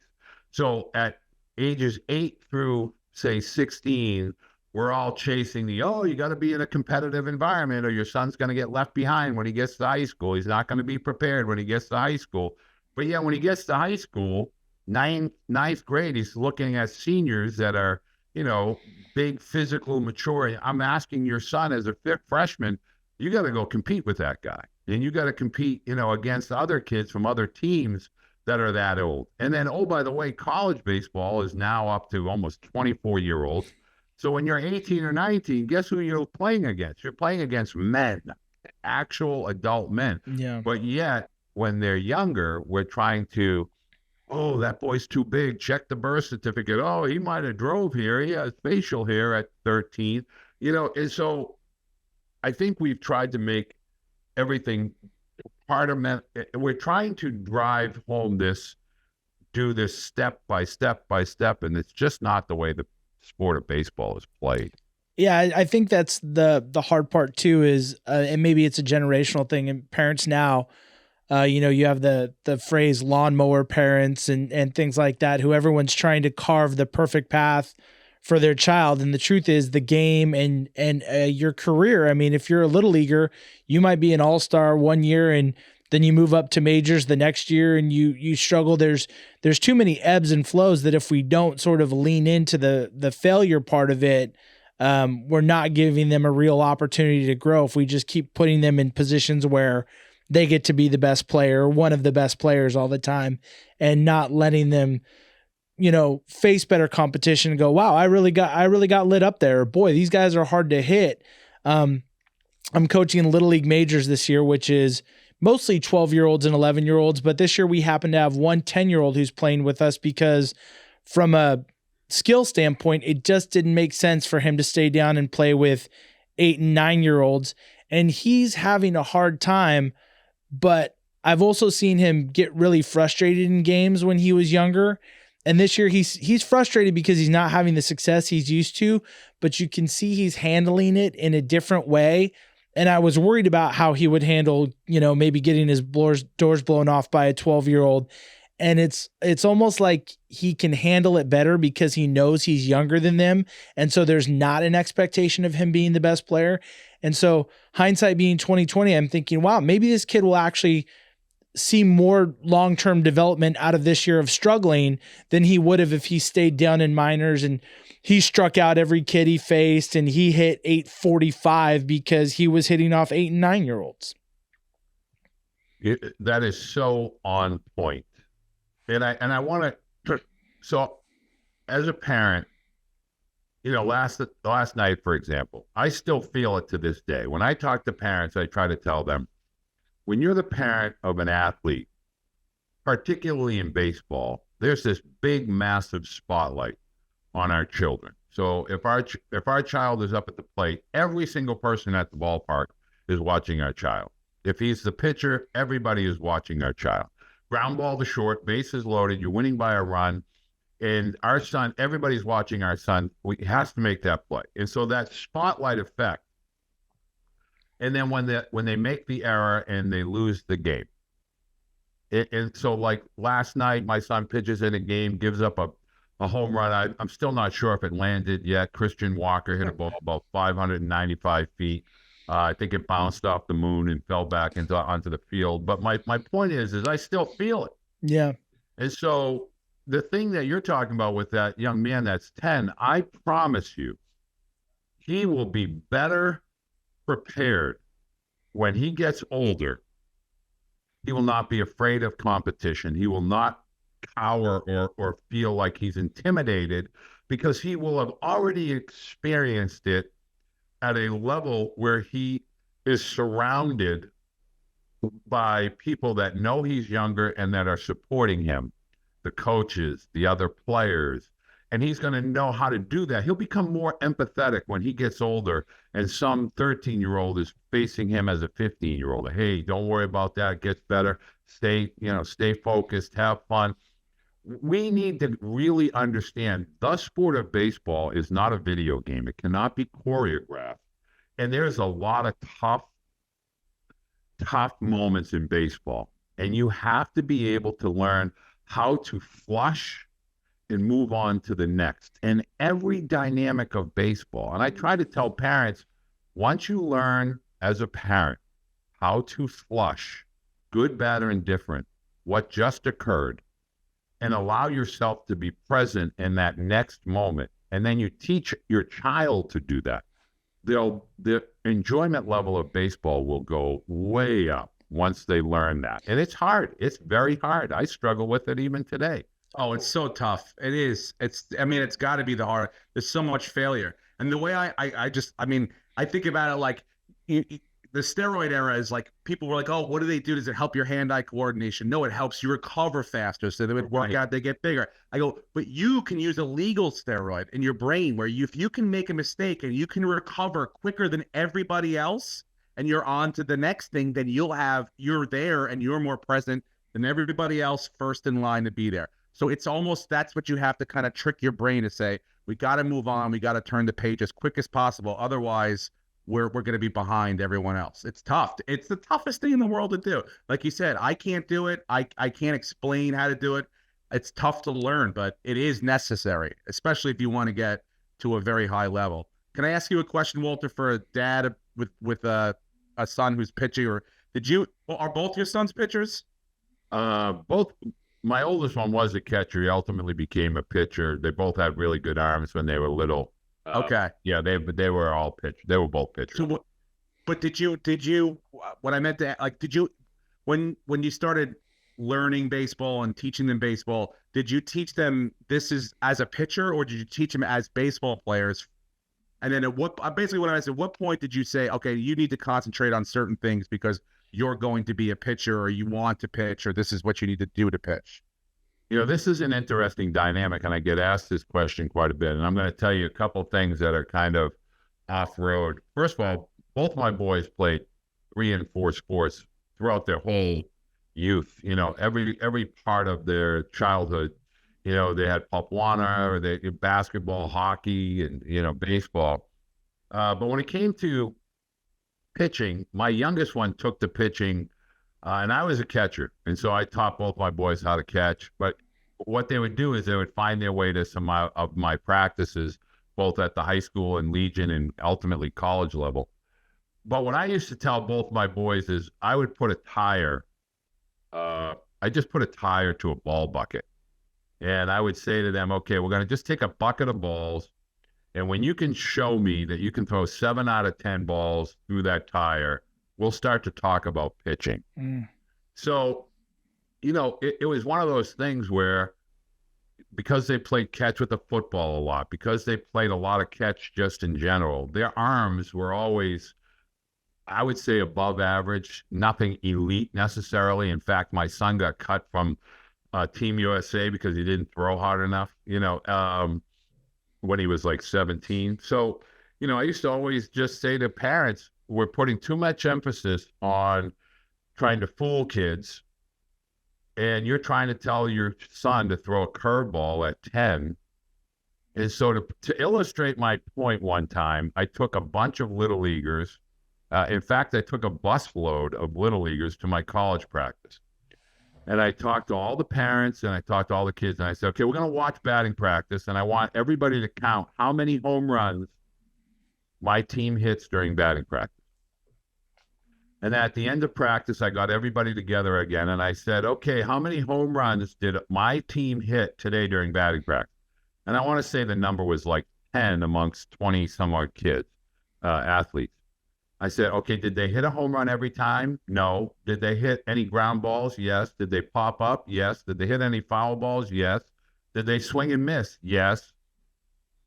So at ages 8 through, say, 16, we're all chasing you got to be in a competitive environment or your son's going to get left behind when he gets to high school. He's not going to be prepared when he gets to high school. But yeah, when he gets to high school, ninth grade, he's looking at seniors that are, big, physical, mature. I'm asking your son as a freshman, you got to go compete with that guy. And you got to compete, against other kids from other teams that are that old. And then, oh, by the way, college baseball is now up to almost 24-year-olds. So when you're 18 or 19, guess who you're playing against? You're playing against men, actual adult men. Yeah. But yet, when they're younger, we're trying to, oh, that boy's too big. Check the birth certificate. Oh, he might have drove here. He has facial hair at 13. And so I think we've tried to make everything part of we're trying to drive home do this step by step by step, and it's just not the way the sport of baseball is played. Yeah, I think that's the hard part too, is and maybe it's a generational thing, and parents now, you have the phrase lawnmower parents and things like that, who everyone's trying to carve the perfect path for their child. And the truth is, the game and your career, I mean, if you're a little leaguer, you might be an all-star one year and then you move up to majors the next year and you struggle. There's too many ebbs and flows that if we don't sort of lean into the failure part of it, we're not giving them a real opportunity to grow. If we just keep putting them in positions where they get to be the best player, one of the best players all the time, and not letting them, face better competition and go, wow, I really got lit up there. Boy, these guys are hard to hit. I'm coaching Little League majors this year, which is mostly 12-year-olds and 11-year-olds. But this year we happen to have one 10-year-old who's playing with us because from a skill standpoint, it just didn't make sense for him to stay down and play with 8 and 9-year-olds. And he's having a hard time, but I've also seen him get really frustrated in games when he was younger. And this year he's frustrated because he's not having the success he's used to, but you can see he's handling it in a different way. And I was worried about how he would handle, maybe getting his doors blown off by a 12-year-old. And it's almost like he can handle it better because he knows he's younger than them. And so there's not an expectation of him being the best player. And so hindsight being 2020, I'm thinking, wow, maybe this kid will actually see more long-term development out of this year of struggling than he would have if he stayed down in minors and he struck out every kid he faced and he hit 845 because he was hitting off 8 and 9-year-olds. That is so on point. And I want to, so as a parent, last night, for example, I still feel it to this day. When I talk to parents, I try to tell them, when you're the parent of an athlete, particularly in baseball, there's this big, massive spotlight on our children. So if our child is up at the plate, every single person at the ballpark is watching our child. If he's the pitcher, everybody is watching our child. Ground ball to short, bases loaded, you're winning by a run, and our son, everybody's watching our son. He has to make that play. And so that spotlight effect. And then when they make the error and they lose the game. And so like last night, my son pitches in a game, gives up a home run. I'm still not sure if it landed yet. Christian Walker hit a ball about 595 feet. I think it bounced off the moon and fell back onto the field. But my point is I still feel it. Yeah. And so the thing that you're talking about with that young man that's 10, I promise you, he will be better prepared when he gets older. He will not be afraid of competition. He will not cower or feel like he's intimidated because he will have already experienced it at a level where he is surrounded by people that know he's younger and that are supporting him, the coaches, the other players. And he's going to know how to do that. He'll become more empathetic when he gets older and some 13-year-old is facing him as a 15-year-old. Hey, don't worry about that. It gets better. Stay focused, have fun. We need to really understand the sport of baseball is not a video game. It cannot be choreographed. And there's a lot of tough moments in baseball. And you have to be able to learn how to flush and move on to the next. And every dynamic of baseball, and I try to tell parents, once you learn as a parent how to flush, good, bad, or indifferent, what just occurred, and allow yourself to be present in that next moment, and then you teach your child to do that, the enjoyment level of baseball will go way up once they learn that. And it's hard. It's very hard. I struggle with it even today. Oh, it's so tough. It is. It's got to be the hard. There's so much failure. And the way I think about it like the steroid era is like people were like, oh, what do they do? Does it help your hand-eye coordination? No, it helps you recover faster. So they would work out, they get bigger. I go, but you can use a legal steroid in your brain where if you can make a mistake and you can recover quicker than everybody else and you're on to the next thing, then you're there and you're more present than everybody else first in line to be there. So it's almost, that's what you have to kind of trick your brain to say, we got to move on. We got to turn the page as quick as possible. Otherwise, we're going to be behind everyone else. It's tough. It's the toughest thing in the world to do. Like you said, I can't do it. I can't explain how to do it. It's tough to learn, but it is necessary, especially if you want to get to a very high level. Can I ask you a question, Walter, for a dad with a son who's pitching? Or are both your sons pitchers? Both. My oldest one was a catcher. He ultimately became a pitcher. They both had really good arms when they were little. Okay. Yeah, they were all pitchers. They were both pitchers. So, but did you? What I meant to like, did you when you started learning baseball and teaching them baseball? Did you teach them this is as a pitcher, or did you teach them as baseball players? And then at what point did you say, okay, you need to concentrate on certain things because you're going to be a pitcher, or you want to pitch, or this is what you need to do to pitch? This is an interesting dynamic, and I get asked this question quite a bit. And I'm going to tell you a couple things that are kind of off-road. First of all, both my boys played 3 and 4 sports throughout their whole youth. Every part of their childhood. They had Pop Warner, or they basketball, hockey, and baseball. But when it came to pitching, my youngest one took the pitching. And I was a catcher, and so I taught both my boys how to catch. But what they would do is they would find their way to some of my practices, both at the high school and Legion and ultimately college level. But what I used to tell both my boys is I would put a tire. I just put a tire to a ball bucket. And I would say to them, okay, we're going to just take a bucket of balls. And when you can show me that you can throw 7 out of 10 balls through that tire, we'll start to talk about pitching. So, it was one of those things where, because they played catch with the football a lot, because they played a lot of catch just in general, their arms were always, I would say, above average, nothing elite necessarily. In fact, my son got cut from Team USA because he didn't throw hard enough, when he was like 17. So, I used to always just say to parents, we're putting too much emphasis on trying to fool kids, and you're trying to tell your son to throw a curveball at 10. And so to illustrate my point, one time, I took a bunch of little leaguers. In fact, I took a busload of little leaguers to my college practice. And I talked to all the parents, and I talked to all the kids, and I said, okay, we're going to watch batting practice, and I want everybody to count how many home runs my team hits during batting practice. And at the end of practice, I got everybody together again, and I said, okay, how many home runs did my team hit today during batting practice? And I want to say the number was like 10 amongst 20-some-odd kids, athletes. I said, okay, did they hit a home run every time? No. Did they hit any ground balls? Yes. Did they pop up? Yes. Did they hit any foul balls? Yes. Did they swing and miss? Yes.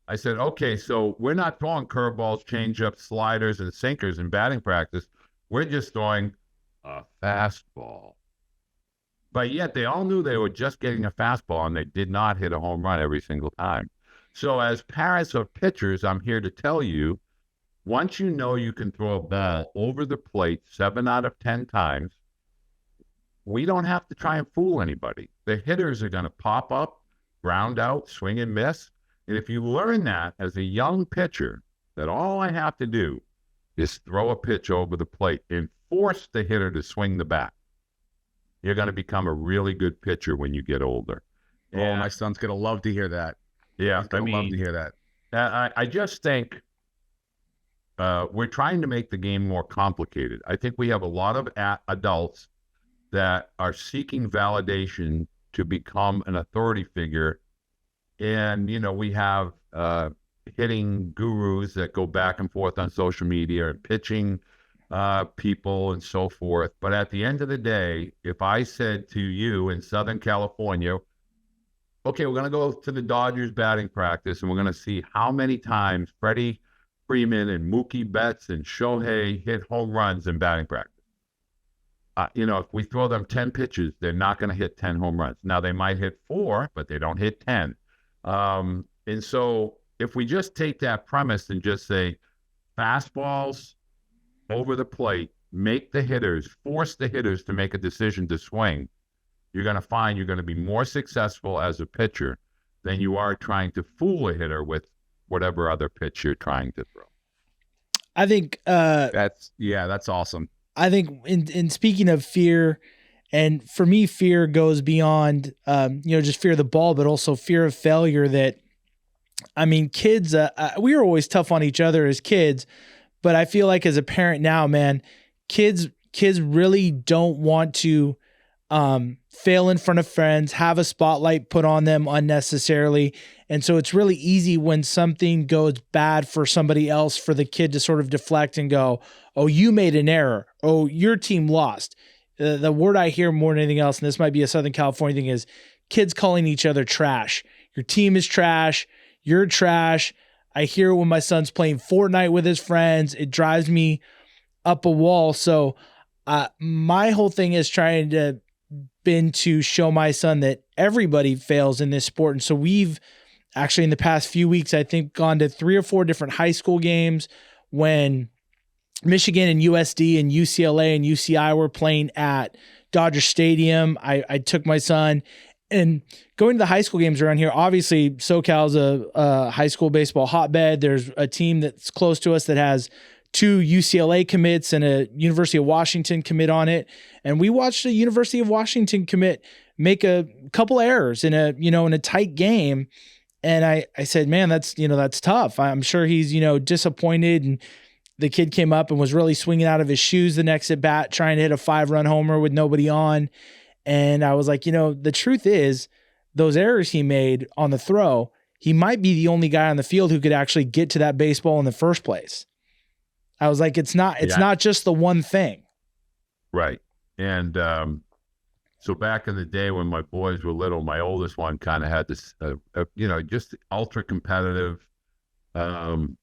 I said, okay, so we're not throwing curveballs, changeups, sliders, and sinkers in batting practice. We're just throwing a fastball. But yet they all knew they were just getting a fastball, and they did not hit a home run every single time. So as parents of pitchers, I'm here to tell you, once you know you can throw a ball over the plate 7 out of 10 times, we don't have to try and fool anybody. The hitters are going to pop up, ground out, swing and miss. And if you learn that as a young pitcher, that all I have to do is throw a pitch over the plate and force the hitter to swing the bat, you're going to become a really good pitcher when you get older. And my son's going to love to hear that. Yeah, He's going to love to hear that. I just think we're trying to make the game more complicated. I think we have a lot of adults that are seeking validation to become an authority figure. And, we have hitting gurus that go back and forth on social media, and pitching people and so forth. But at the end of the day, if I said to you in Southern California, okay, we're going to go to the Dodgers batting practice, and we're going to see how many times Freddie Freeman and Mookie Betts and Shohei hit home runs in batting practice. If we throw them 10 pitches, they're not going to hit 10 home runs. Now, they might hit 4, but they don't hit 10. And so if we just take that premise and just say fastballs over the plate, force the hitters to make a decision to swing, you're going to find you're going to be more successful as a pitcher than you are trying to fool a hitter with whatever other pitch you're trying to throw. I think that's awesome. I think in speaking of fear, and for me, fear goes beyond, just fear of the ball, but also fear of failure. That, I mean, kids, we were always tough on each other as kids, but I feel like as a parent now, man, kids really don't want to fail in front of friends, have a spotlight put on them unnecessarily. And so it's really easy when something goes bad for somebody else for the kid to sort of deflect and go, oh, you made an error. Oh, your team lost. The word I hear more than anything else, and this might be a Southern California thing, is kids calling each other trash. Your team is trash. You're trash. I hear when my son's playing Fortnite with his friends, it drives me up a wall. So my whole thing is trying to show my son that everybody fails in this sport. And so we've actually in the past few weeks, I think, gone to 3 or 4 different high school games when Michigan and USD and UCLA and UCI were playing at Dodger Stadium. I took my son, and going to the high school games around here, obviously SoCal's a high school baseball hotbed. There's a team that's close to us that has 2 UCLA commits and a University of Washington commit on it. And we watched a University of Washington commit make a couple errors in a tight game. And I said, man, that's tough. I'm sure he's, disappointed. And the kid came up and was really swinging out of his shoes the next at bat, trying to hit a 5-run homer with nobody on. And I was like, the truth is those errors he made on the throw, he might be the only guy on the field who could actually get to that baseball in the first place. I was like, it's not just the one thing. Right. And so back in the day when my boys were little, my oldest one kind of had this, just ultra competitive. And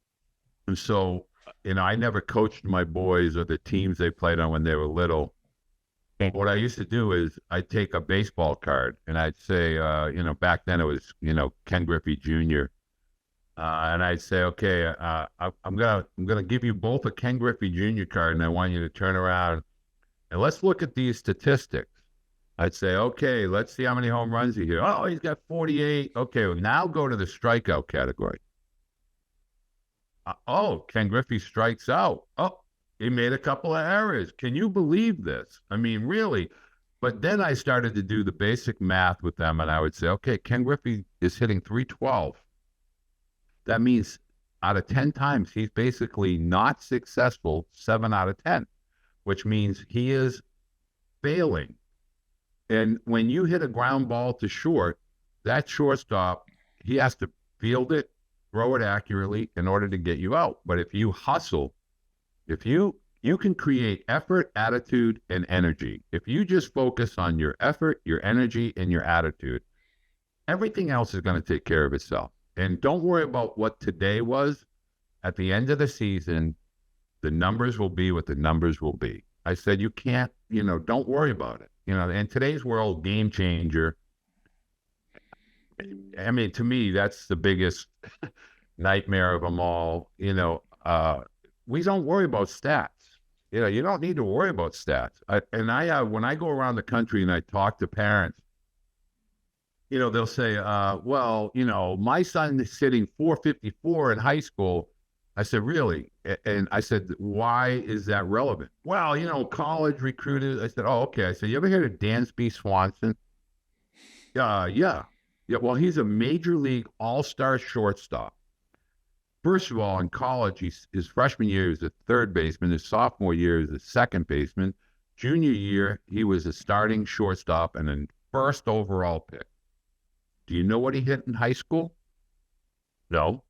so, I never coached my boys or the teams they played on when they were little. But what I used to do is I'd take a baseball card and I'd say, back then it was, Ken Griffey Jr. And I'd say, okay, I'm gonna give you both a Ken Griffey Jr. card, and I want you to turn around and let's look at these statistics. I'd say, okay, let's see how many home runs he hit. Oh, he's got 48. Okay, well, now go to the strikeout category. Ken Griffey strikes out. Oh, he made a couple of errors. Can you believe this? I mean, really? But then I started to do the basic math with them, and I would say, okay, Ken Griffey is hitting 312. That means out of 10 times, he's basically not successful 7 out of 10, which means he is failing. And when you hit a ground ball to short, that shortstop, he has to field it, throw it accurately in order to get you out. But if you hustle, if you can create effort, attitude, and energy. If you just focus on your effort, your energy, and your attitude, everything else is going to take care of itself. And don't worry about what today was. At the end of the season, the numbers will be what the numbers will be. I said, you can't, don't worry about it. In today's world, game changer. I mean, to me, that's the biggest nightmare of them all. We don't worry about stats. You don't need to worry about stats. When I go around the country and I talk to parents, they'll say, my son is hitting 454 in high school. I said, really? And I said, why is that relevant? Well, college recruited. I said, oh, okay. I said, you ever heard of Dansby Swanson? Yeah. Well, he's a major league all-star shortstop. First of all, in college, his freshman year, he was a third baseman. His sophomore year, he was a second baseman. Junior year, he was a starting shortstop and a first overall pick. Do you know what he hit in high school? No.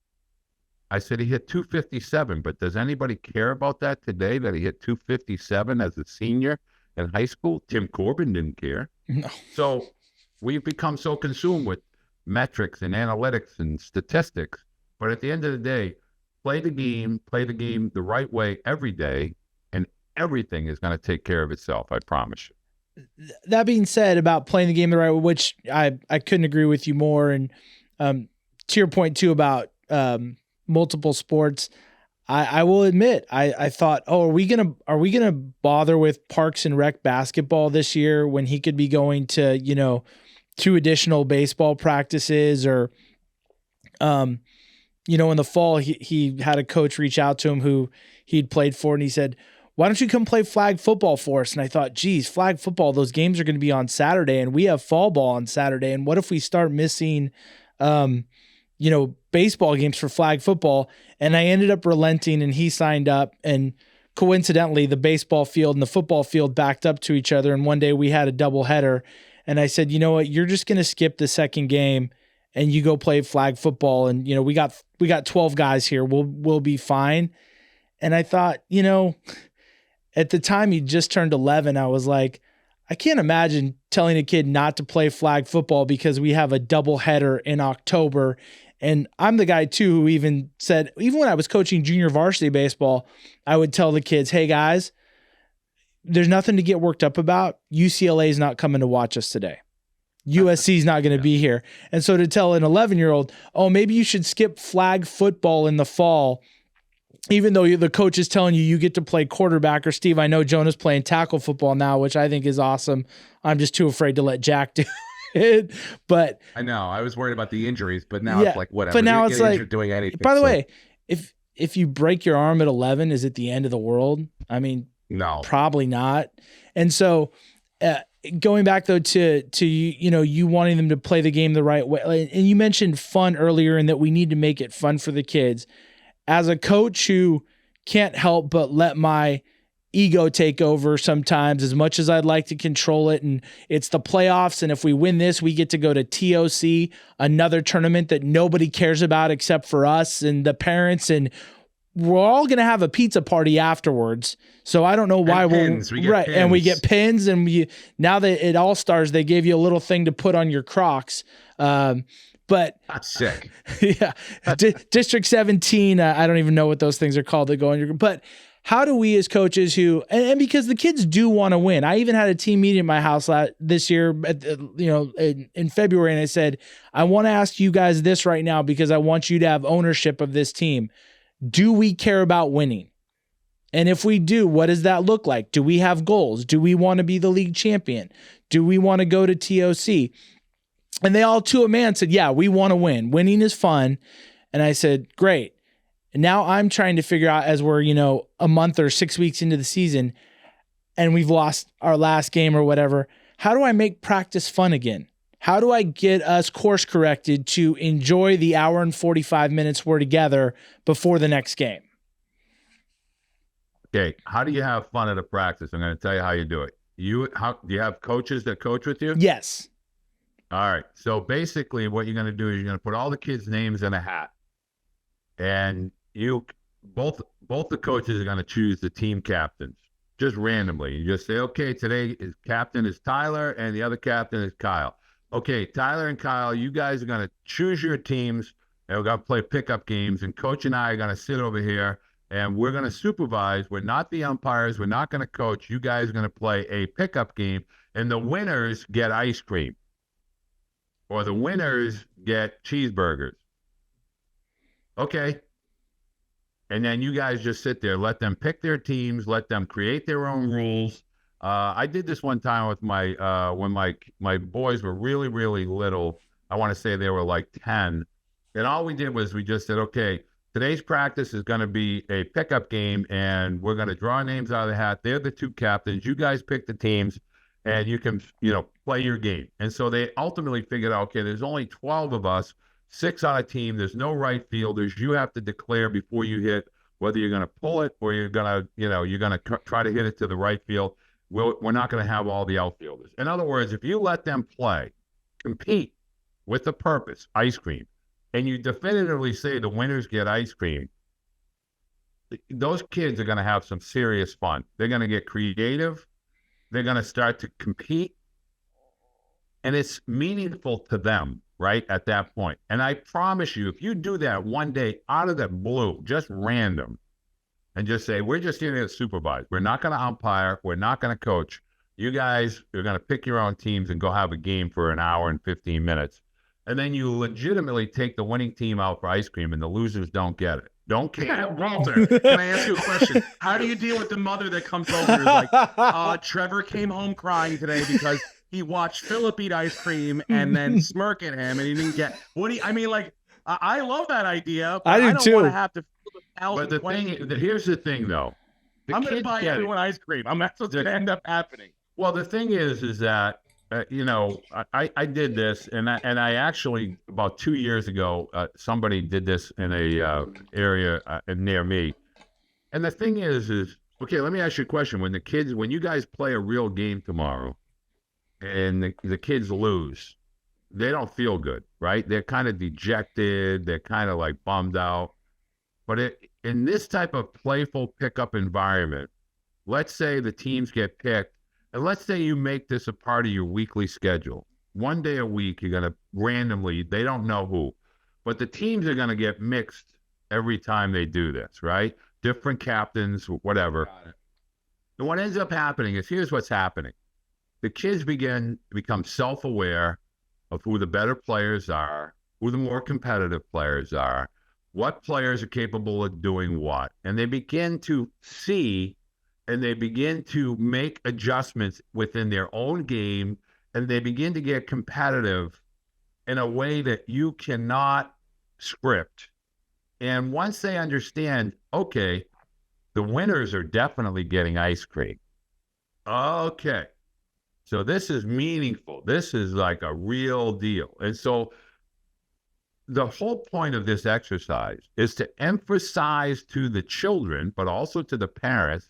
I said he hit 257, but does anybody care about that today, that he hit 257 as a senior in high school? Tim Corbin didn't care. No. So we've become so consumed with metrics and analytics and statistics. But at the end of the day, play the game the right way every day, and everything is going to take care of itself, I promise you. That being said, about playing the game the right way, which I couldn't agree with you more. And to your point too about multiple sports, I will admit I thought, are we gonna bother with Parks and Rec basketball this year when he could be going to 2 additional baseball practices, or in the fall he had a coach reach out to him who he'd played for, and he said, why don't you come play flag football for us? And I thought, geez, flag football, those games are going to be on Saturday, and we have fall ball on Saturday. And what if we start missing, baseball games for flag football? And I ended up relenting, and he signed up. And coincidentally, the baseball field and the football field backed up to each other. And one day we had a doubleheader. And I said, you know what, you're just going to skip the second game and you go play flag football. And, we got 12 guys here. We'll be fine. And I thought, at the time he just turned 11, I was like, I can't imagine telling a kid not to play flag football because we have a doubleheader in October. And I'm the guy too who even said, even when I was coaching junior varsity baseball, I would tell the kids, hey guys, there's nothing to get worked up about. UCLA is not coming to watch us today. USC is not going to be here. And so to tell an 11-year-old, oh, maybe you should skip flag football in the fall, even though the coach is telling you get to play quarterback. Or Steve, I know Jonah's playing tackle football now, which I think is awesome. I'm just too afraid to let Jack do it. But I know I was worried about the injuries, but now it's like whatever. But now it's like doing anything. By the way, if you break your arm at 11, is it the end of the world? I mean, no, probably not. And so going back though to you wanting them to play the game the right way, and you mentioned fun earlier, and that we need to make it fun for the kids. As a coach who can't help but let my ego take over sometimes, as much as I'd like to control it, and it's the playoffs, and if we win this, we get to go to TOC, another tournament that nobody cares about except for us and the parents, and we're all going to have a pizza party afterwards. So I don't know why pins. We get pins. And we get pins, and now that at All Stars, they gave you a little thing to put on your Crocs. But that's sick. Yeah. District 17, I don't even know what those things are called that go on your, but how do we as coaches and because the kids do want to win. I even had a team meeting at my house this year, in February. And I said, I want to ask you guys this right now, because I want you to have ownership of this team. Do we care about winning? And if we do, what does that look like? Do we have goals? Do we want to be the league champion? Do we want to go to TOC? And they all to a man said, yeah, we want to win. Winning is fun. And I said, great. And now I'm trying to figure out, as we're, a month or 6 weeks into the season and we've lost our last game or whatever, how do I make practice fun again? How do I get us course corrected to enjoy the hour and 45 minutes we're together before the next game? Okay. How do you have fun at a practice? I'm going to tell you how you do it. Do you have coaches that coach with you? Yes. All right. So basically what you're going to do is you're going to put all the kids' names in a hat, and both the coaches are going to choose the team captains just randomly. You just say, okay, today is captain is Tyler and the other captain is Kyle. Okay, Tyler and Kyle, you guys are going to choose your teams, and we're going to play pickup games, and Coach and I are going to sit over here, and we're going to supervise. We're not the umpires. We're not going to coach. You guys are going to play a pickup game, and the winners get ice cream, or the winners get cheeseburgers. Okay. And then you guys just sit there, let them pick their teams, let them create their own rules. I did this one time with when my boys were really, really little. I want to say they were like 10. And all we did was we just said, okay, today's practice is going to be a pickup game, and we're going to draw names out of the hat. They're the two captains. You guys pick the teams, and you can, play your game. And so they ultimately figured out, okay, there's only 12 of us, 6 on a team. There's no right fielders. You have to declare before you hit whether you're going to pull it or you're going to, try to hit it to the right field. We're not going to have all the outfielders. In other words, if you let them play, compete with a purpose, ice cream, and you definitively say the winners get ice cream, those kids are going to have some serious fun. They're going to get creative. They're going to start to compete. And it's meaningful to them, right, at that point. And I promise you, if you do that one day out of the blue, just random, and just say, we're just here to supervise. We're not going to umpire. We're not going to coach. You guys are going to pick your own teams and go have a game for an hour and 15 minutes. And then you legitimately take the winning team out for ice cream, and the losers don't get it. Don't care. Walter, can I ask you a question? How do you deal with the mother that comes over and is like, Trevor came home crying today because he watched Philip eat ice cream and then smirk at him and he didn't get I love that idea. But I do don't too. Want to have to but here's the thing though. I'm going to buy everyone ice cream. That's what's going to end up happening. Well, the thing is that, I did this, and I actually, about 2 years ago, somebody did this in a area near me. And the thing is, okay, let me ask you a question. When you guys play a real game tomorrow and the kids lose, they don't feel good, right? They're kind of dejected. They're kind of like bummed out. But in this type of playful pickup environment, let's say the teams get picked, and let's say you make this a part of your weekly schedule. One day a week, you're going to randomly, they don't know who, but the teams are going to get mixed every time they do this, right? Different captains, whatever. And what ends up happening is, here's what's happening. The kids begin to become self-aware of who the better players are, who the more competitive players are, what players are capable of doing what. And they begin to see and they begin to make adjustments within their own game, and they begin to get competitive in a way that you cannot script. And once they understand, okay, the winners are definitely getting ice cream. Okay. So this is meaningful. This is like a real deal. And so the whole point of this exercise is to emphasize to the children, but also to the parents,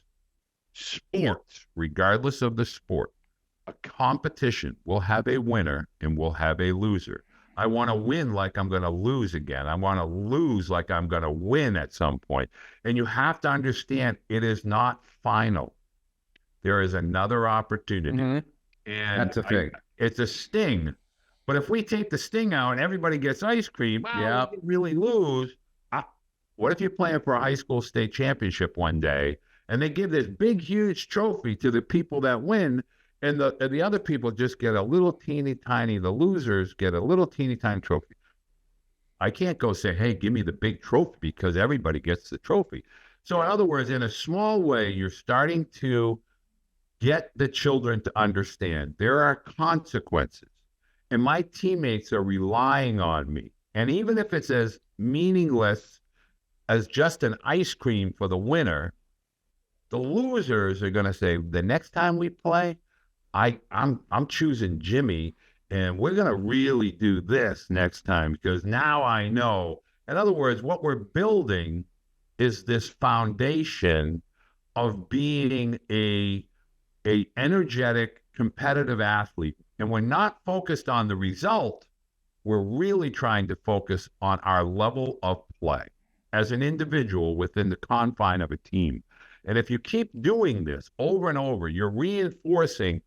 sports, regardless of the sport. A competition will have a winner and will have a loser. I want to win like I'm going to lose again. I want to lose like I'm going to win at some point. And you have to understand, it is not final. There is another opportunity. Mhm. And That's a thing. It's a sting. But if we take the sting out and everybody gets ice cream, Yep. we can really lose. What if you're playing for a high school state championship one day and they give this big, huge trophy to the people that win, and the other people just get a little teeny tiny, the losers get a little teeny tiny trophy? I can't go say, hey, give me the big trophy, because everybody gets the trophy. So in other words, in a small way, you're starting to get the children to understand there are consequences, and my teammates are relying on me. And even if it's as meaningless as just an ice cream for the winner, the losers are going to say, the next time we play, I'm choosing Jimmy, and we're going to really do this next time, because now I know. In other words, what we're building is this foundation of being a energetic, competitive athlete. And we're not focused on the result. We're really trying to focus on our level of play as an individual within the confine of a team. And if you keep doing this over and over, you're reinforcing,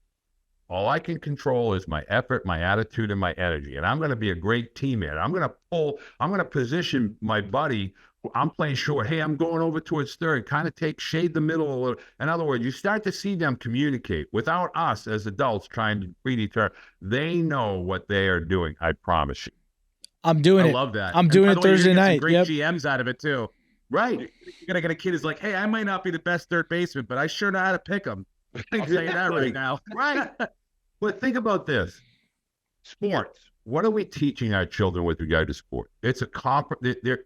all I can control is my effort, my attitude, and my energy. And I'm going to be a great teammate. I'm going to position my buddy. I'm playing short. Hey, I'm going over towards third. Kind of shade the middle a little. In other words, you start to see them communicate without us as adults trying to read each other. They know what they are doing. I promise you. I'm doing I it. love that. I'm doing it Thursday night. Great Yep. GMs out of it too. Right. You're gonna get a kid who's like, hey, I might not be the best third baseman, but I sure know how to pick them. I'll tell you that right now. Right. But think about this. Sports. What are we teaching our children with regard to sport? It's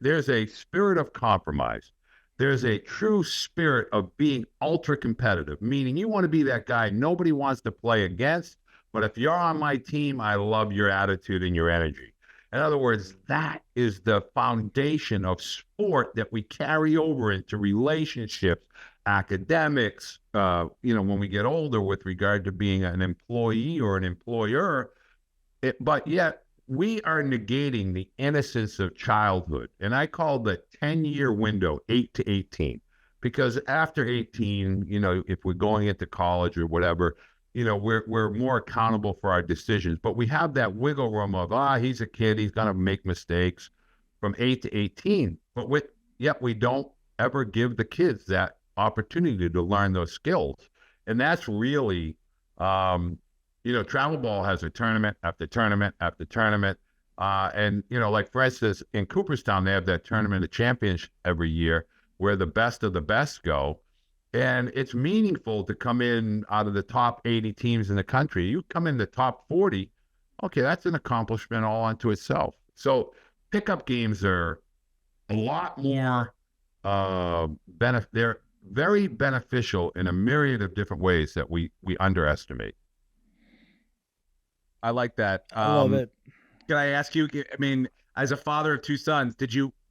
there's a spirit of compromise. There's a true spirit of being ultra competitive, meaning you want to be that guy nobody wants to play against, but if you're on my team, I love your attitude and your energy. In other words, that is the foundation of sport that we carry over into relationships, academics, when we get older with regard to being an employee or an employer. But yet we are negating the innocence of childhood. And I call the 10-year window 8 to 18, because after 18, if we're going into college or whatever, we're more accountable for our decisions. But we have that wiggle room of, he's a kid, he's going to make mistakes from 8 to 18. But yet we don't ever give the kids that opportunity to learn those skills. And that's really, travel ball has a tournament after tournament after tournament. And like for instance, in Cooperstown, they have that tournament of champions every year where the best of the best go. And it's meaningful to come in out of the top 80 teams in the country. You come in the top 40, okay, that's an accomplishment all unto itself. So pickup games are a lot more, they're very beneficial in a myriad of different ways that we underestimate. I like that. I love it. Can I ask you, I mean, as a father of two sons,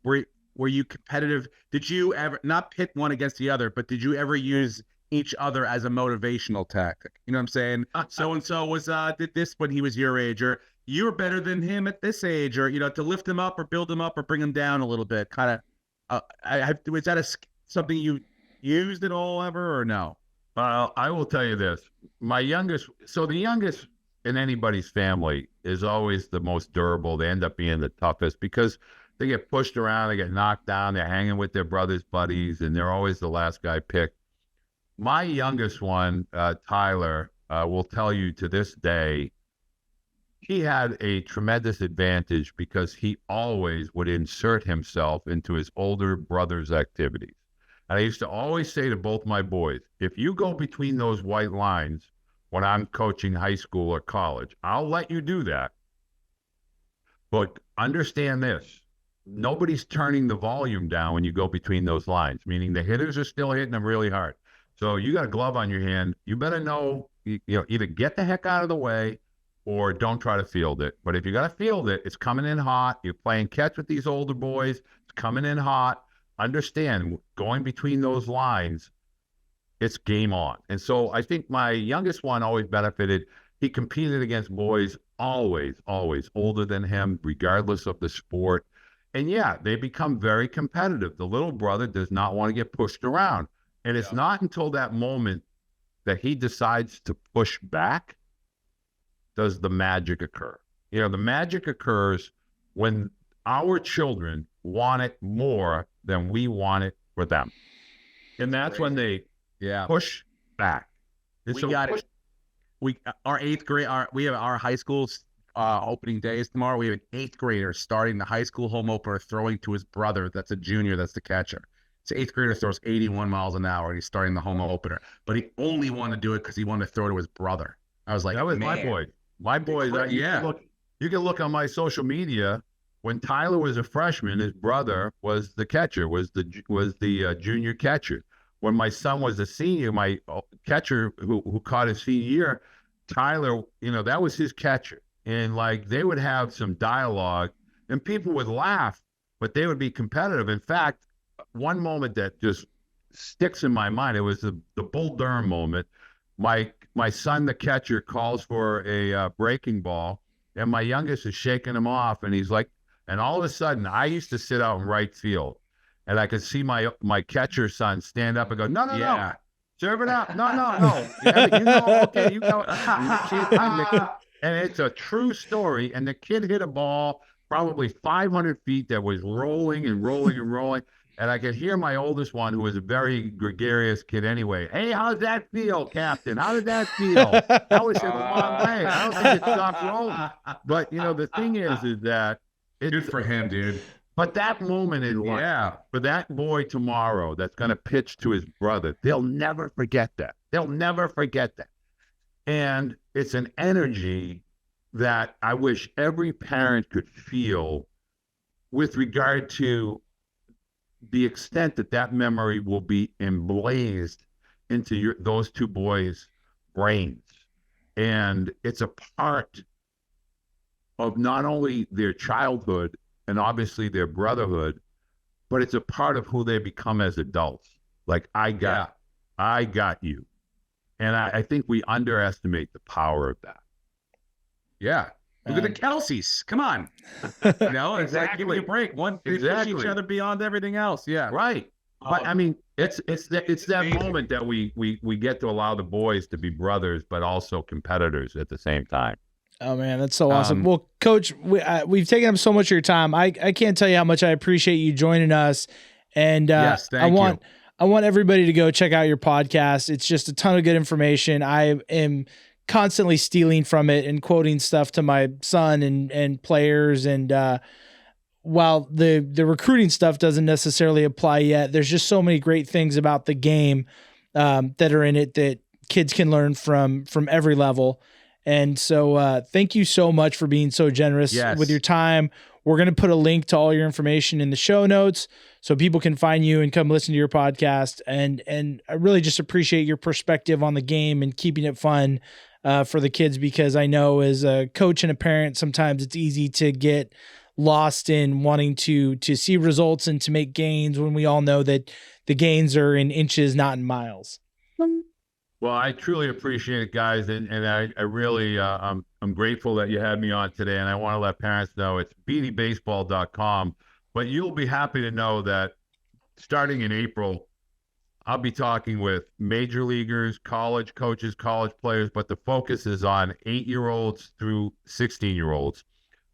were you competitive? Did you ever, not pit one against the other, but did you ever use each other as a motivational tactic? You know what I'm saying? So-and-so did this when he was your age, or you were better than him at this age, or, to lift him up or build him up or bring him down a little bit. Kind of, was that something you used at all ever, or no? I will tell you this. The youngest in anybody's family is always the most durable. They end up being the toughest because they get pushed around, they get knocked down, they're hanging with their brother's buddies, and they're always the last guy picked. my youngest one, Tyler, will tell you to this day, he had a tremendous advantage because he always would insert himself into his older brother's activities. And I used to always say to both my boys, if you go between those white lines when I'm coaching high school or college, I'll let you do that. But understand this, nobody's turning the volume down when you go between those lines, meaning the hitters are still hitting them really hard. So you got a glove on your hand. You better know, either get the heck out of the way or don't try to field it. But if you got to field it, it's coming in hot. You're playing catch with these older boys. It's coming in hot. Understand, going between those lines, it's game on. And so I think my youngest one always benefited. He competed against boys always older than him, regardless of the sport. And yeah, they become very competitive. The little brother does not want to get pushed around. And it's not until that moment that he decides to push back does the magic occur. The magic occurs when our children want it more than we want it for them. And that's when they push back. And Our eighth grade, we have our high school's opening days tomorrow. We have an eighth grader starting the high school home opener, throwing to his brother. That's a junior. That's the catcher. So eighth grader throws 81 miles an hour, and he's starting the home opener. But he only wanted to do it because he wanted to throw to his brother. I was like, that was man. my boy. My boy. You can look on my social media. When Tyler was a freshman, his brother was the catcher, was the junior catcher. When my son was a senior, my catcher who caught his senior year, Tyler, that was his catcher. And like they would have some dialogue and people would laugh, but they would be competitive. In fact, one moment that just sticks in my mind, it was the Bull Durham moment. My son, the catcher, calls for a breaking ball, and my youngest is shaking him off, and he's like, and all of a sudden, I used to sit out in right field, and I could see my catcher son stand up and go, no, serve it up, no. Yeah, okay, you go. And it's a true story. And the kid hit a ball probably 500 feet that was rolling and rolling and rolling. And I could hear my oldest one, who was a very gregarious kid anyway. Hey, how's that feel, Captain? How did that feel? That was a long way. I don't think it stopped rolling. But, the thing is that good for him, dude. But that moment in life, for that boy tomorrow that's going to pitch to his brother, they'll never forget that. They'll never forget that. And it's an energy that I wish every parent could feel with regard to the extent that memory will be emblazed into those two boys' brains. And it's a part of not only their childhood and obviously their brotherhood, but it's a part of who they become as adults. Like, I got you. And I think we underestimate the power of that. Yeah. Look at the Kelseys. Come on. It's like, give me a break. They push each other beyond everything else. Yeah. Right. But I mean, it's that moment that we get to allow the boys to be brothers, but also competitors at the same time. Oh man, that's so awesome. Well, Coach, we've taken up so much of your time. I can't tell you how much I appreciate you joining us. And yes, thank you. I want everybody to go check out your podcast. It's just a ton of good information. I am constantly stealing from it and quoting stuff to my son and players. And while the recruiting stuff doesn't necessarily apply yet, there's just so many great things about the game that are in it that kids can learn from every level. And so thank you so much for being so generous with your time. We're going to put a link to all your information in the show notes so people can find you and come listen to your podcast. And I really just appreciate your perspective on the game and keeping it fun for the kids, because I know as a coach and a parent, sometimes it's easy to get lost in wanting to see results and to make gains when we all know that the gains are in inches, not in miles. Well, I truly appreciate it, guys, and I really I'm grateful that you had me on today, and I want to let parents know it's bedeebaseball.com. But you'll be happy to know that starting in April, I'll be talking with major leaguers, college coaches, college players, but the focus is on 8-year-olds through 16-year-olds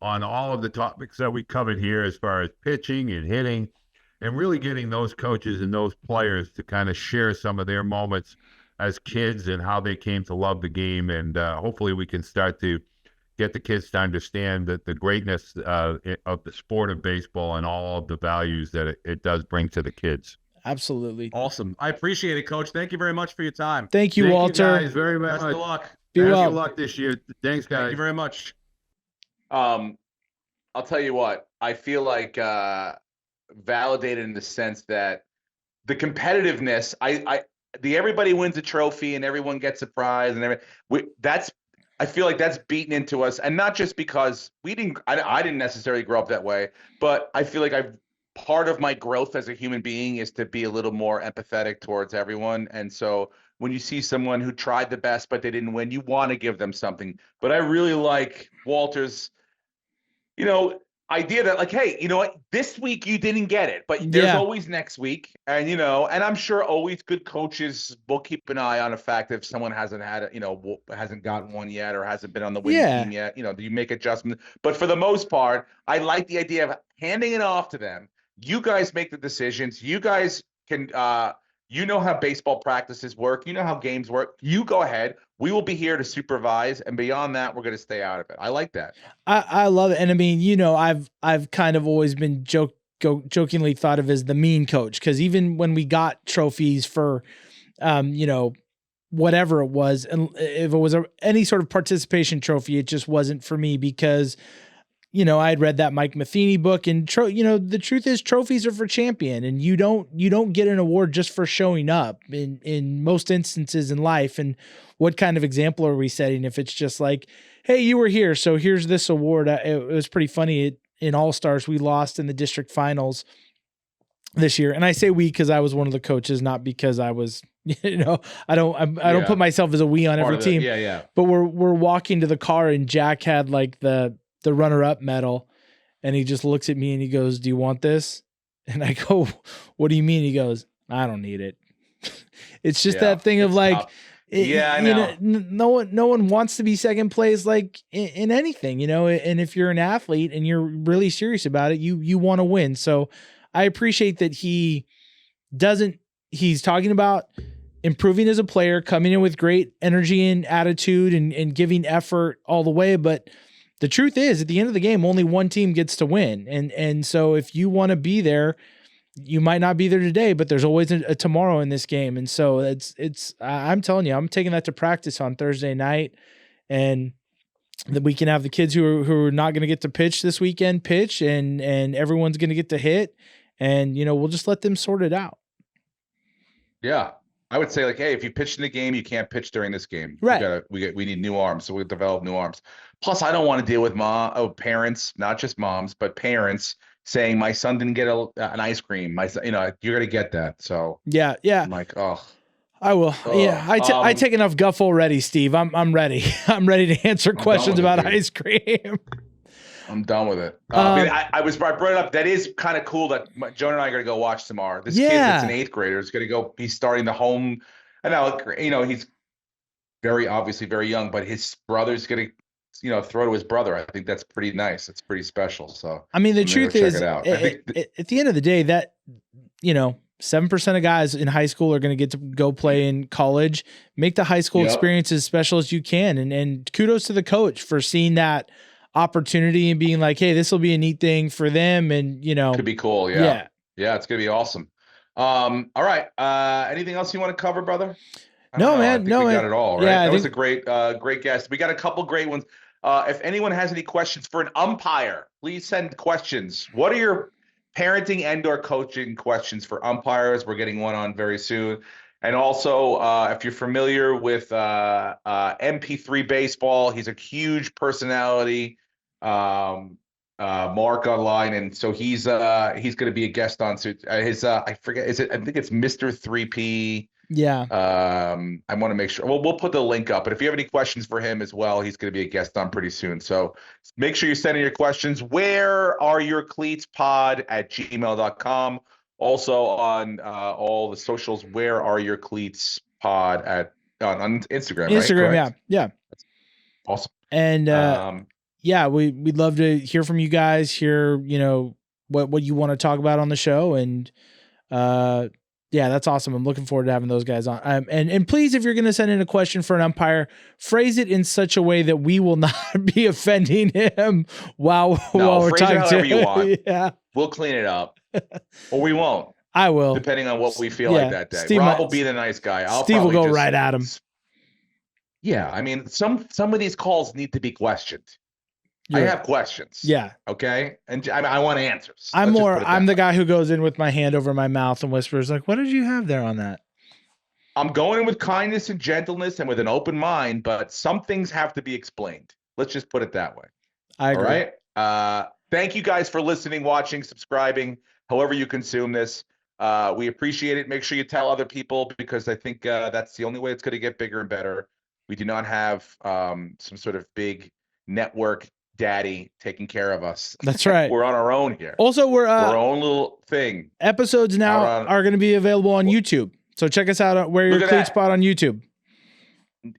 on all of the topics that we covered here as far as pitching and hitting. and really getting those coaches and those players to kind of share some of their moments as kids and how they came to love the game. And hopefully we can start to get the kids to understand that the greatness of the sport of baseball and all of the values that it does bring to the kids. Absolutely. Awesome. I appreciate it, Coach. Thank you very much for your time. Thank you, Walter. You guys very much. Best of luck. Be Best well. of luck this year. Thanks, guys. Thank you very much. I'll tell you what, I feel like validated in the sense that the competitiveness, the everybody wins a trophy and everyone gets a prize and I feel like that's beaten into us, and not just because I didn't necessarily grow up that way, but I feel like part of my growth as a human being is to be a little more empathetic towards everyone. And so when you see someone who tried the best but they didn't win, you want to give them something. But I really like Walter's, idea that, like, hey, you know what, this week you didn't get it, but there's always next week. And and I'm sure always good coaches will keep an eye on the fact if someone hasn't had hasn't gotten one yet or hasn't been on the winning team yet, you make adjustments. But for the most part, I like the idea of handing it off to them. You guys make the decisions. You guys can how baseball practices work. You know how games work. You go ahead. We will be here to supervise, and beyond that, we're going to stay out of it. I like that. I love it. And I mean, I've kind of always been jokingly thought of as the mean coach, because even when we got trophies for, whatever it was, and if it was any sort of participation trophy, it just wasn't for me because, I had read that Mike Matheny book, and the truth is trophies are for champion, and you don't get an award just for showing up in most instances in life. And what kind of example are we setting if it's just like, hey, you were here, so here's this award? It was pretty funny. In All-Stars, we lost in the district finals this year. And I say we, because I was one of the coaches, not because I was, I don't put myself as a we on every team. But we're walking to the car, and Jack had like the runner-up medal, and he just looks at me and he goes, "Do you want this?" And I go, "What do you mean?" He goes, "I don't need it." It's just that thing of like, I know. No one wants to be second place, like in anything, and if you're an athlete and you're really serious about it, you want to win. So I appreciate that he's talking about improving as a player, coming in with great energy and attitude and giving effort all the way. But the truth is, at the end of the game, only one team gets to win. And so if you want to be there, you might not be there today, but there's always a tomorrow in this game. And so I'm telling you, I'm taking that to practice on Thursday night, and that we can have the kids who are not going to get to pitch this weekend pitch, and everyone's going to get to hit, and, we'll just let them sort it out. Yeah. I would say, like, hey, if you pitched in the game, you can't pitch during this game. Right. We need new arms, so we'll develop new arms. Plus, I don't want to deal with parents, not just moms, but parents saying my son didn't get an ice cream. My son, you're gonna get that. So yeah. I'm like, oh, I will. Yeah, I take enough guff already, Steve. I'm ready. I'm ready to answer questions about ice cream. I'm done with it. I brought it up. That is kind of cool that Joan and I are going to go watch tomorrow. This kid that's an 8th grader is going to go. He's starting the home. I know, he's obviously very young, but his brother's going to, throw to his brother. I think that's pretty nice. It's pretty special. So, I mean, the truth is, at the end of the day, that, 7% of guys in high school are going to get to go play in college. Make the high school experience as special as you can. And kudos to the coach for seeing that opportunity and being like, hey, this will be a neat thing for them. And, could be cool. Yeah. It's going to be awesome. All right. Anything else you want to cover, brother? No, man. We got it all, right? Yeah, that was a great guest. We got a couple great ones. If anyone has any questions for an umpire, please send questions. What are your parenting and/or coaching questions for umpires? We're getting one on very soon. And also, if you're familiar with MP3 Baseball, he's a huge personality, Mark online, and so he's going to be a guest on. So his I forget, I think it's Mr. 3P. Yeah. I want to make sure. Well, we'll put the link up. But if you have any questions for him as well, he's going to be a guest on pretty soon. So make sure you send in your questions. Where are your cleats pod@gmail.com. Also on all the socials, where are your cleats pod on Instagram? Instagram, right? Yeah. Awesome. And we'd love to hear from you guys. Hear what you want to talk about on the show. And yeah, that's awesome. I'm looking forward to having those guys on. And please, if you're going to send in a question for an umpire, phrase it in such a way that we will not be offending him while we're phrase it talking however to you want. Yeah. We'll clean it up, or we won't. I will, depending on what we feel like that day. Steve Rob will be the nice guy. Steve will go right at him. Yeah, I mean, some of these calls need to be questioned. I have questions. Yeah. Okay. And I want answers. I'm the guy who goes in with my hand over my mouth and whispers like, what did you have there on that? I'm going in with kindness and gentleness and with an open mind, but some things have to be explained. Let's just put it that way. I agree. All right. Thank you guys for listening, watching, subscribing, however you consume this. We appreciate it. Make sure you tell other people, because I think that's the only way it's going to get bigger and better. We do not have some sort of big network daddy taking care of us. That's right. We're on our own here. Also, we're our own little thing. Episodes now are going to be available on YouTube. So check us out at Wear Your Cleats Pod on YouTube.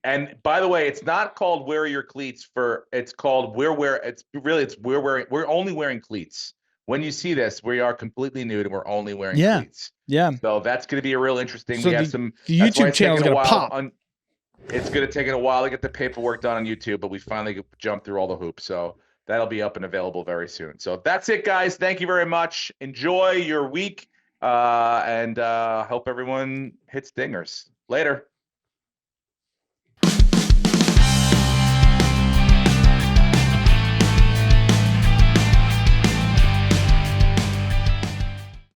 And by the way, it's not called Wear Your Cleats it's called we're only wearing cleats. When you see this, we are completely nude and we're only wearing cleats. Yeah. So that's going to be a real interesting. So we have the YouTube channel is going to pop. It's going to take a while to get the paperwork done on YouTube, but we finally jumped through all the hoops. So that'll be up and available very soon. So that's it, guys. Thank you very much. Enjoy your week, and hope everyone hits dingers. Later.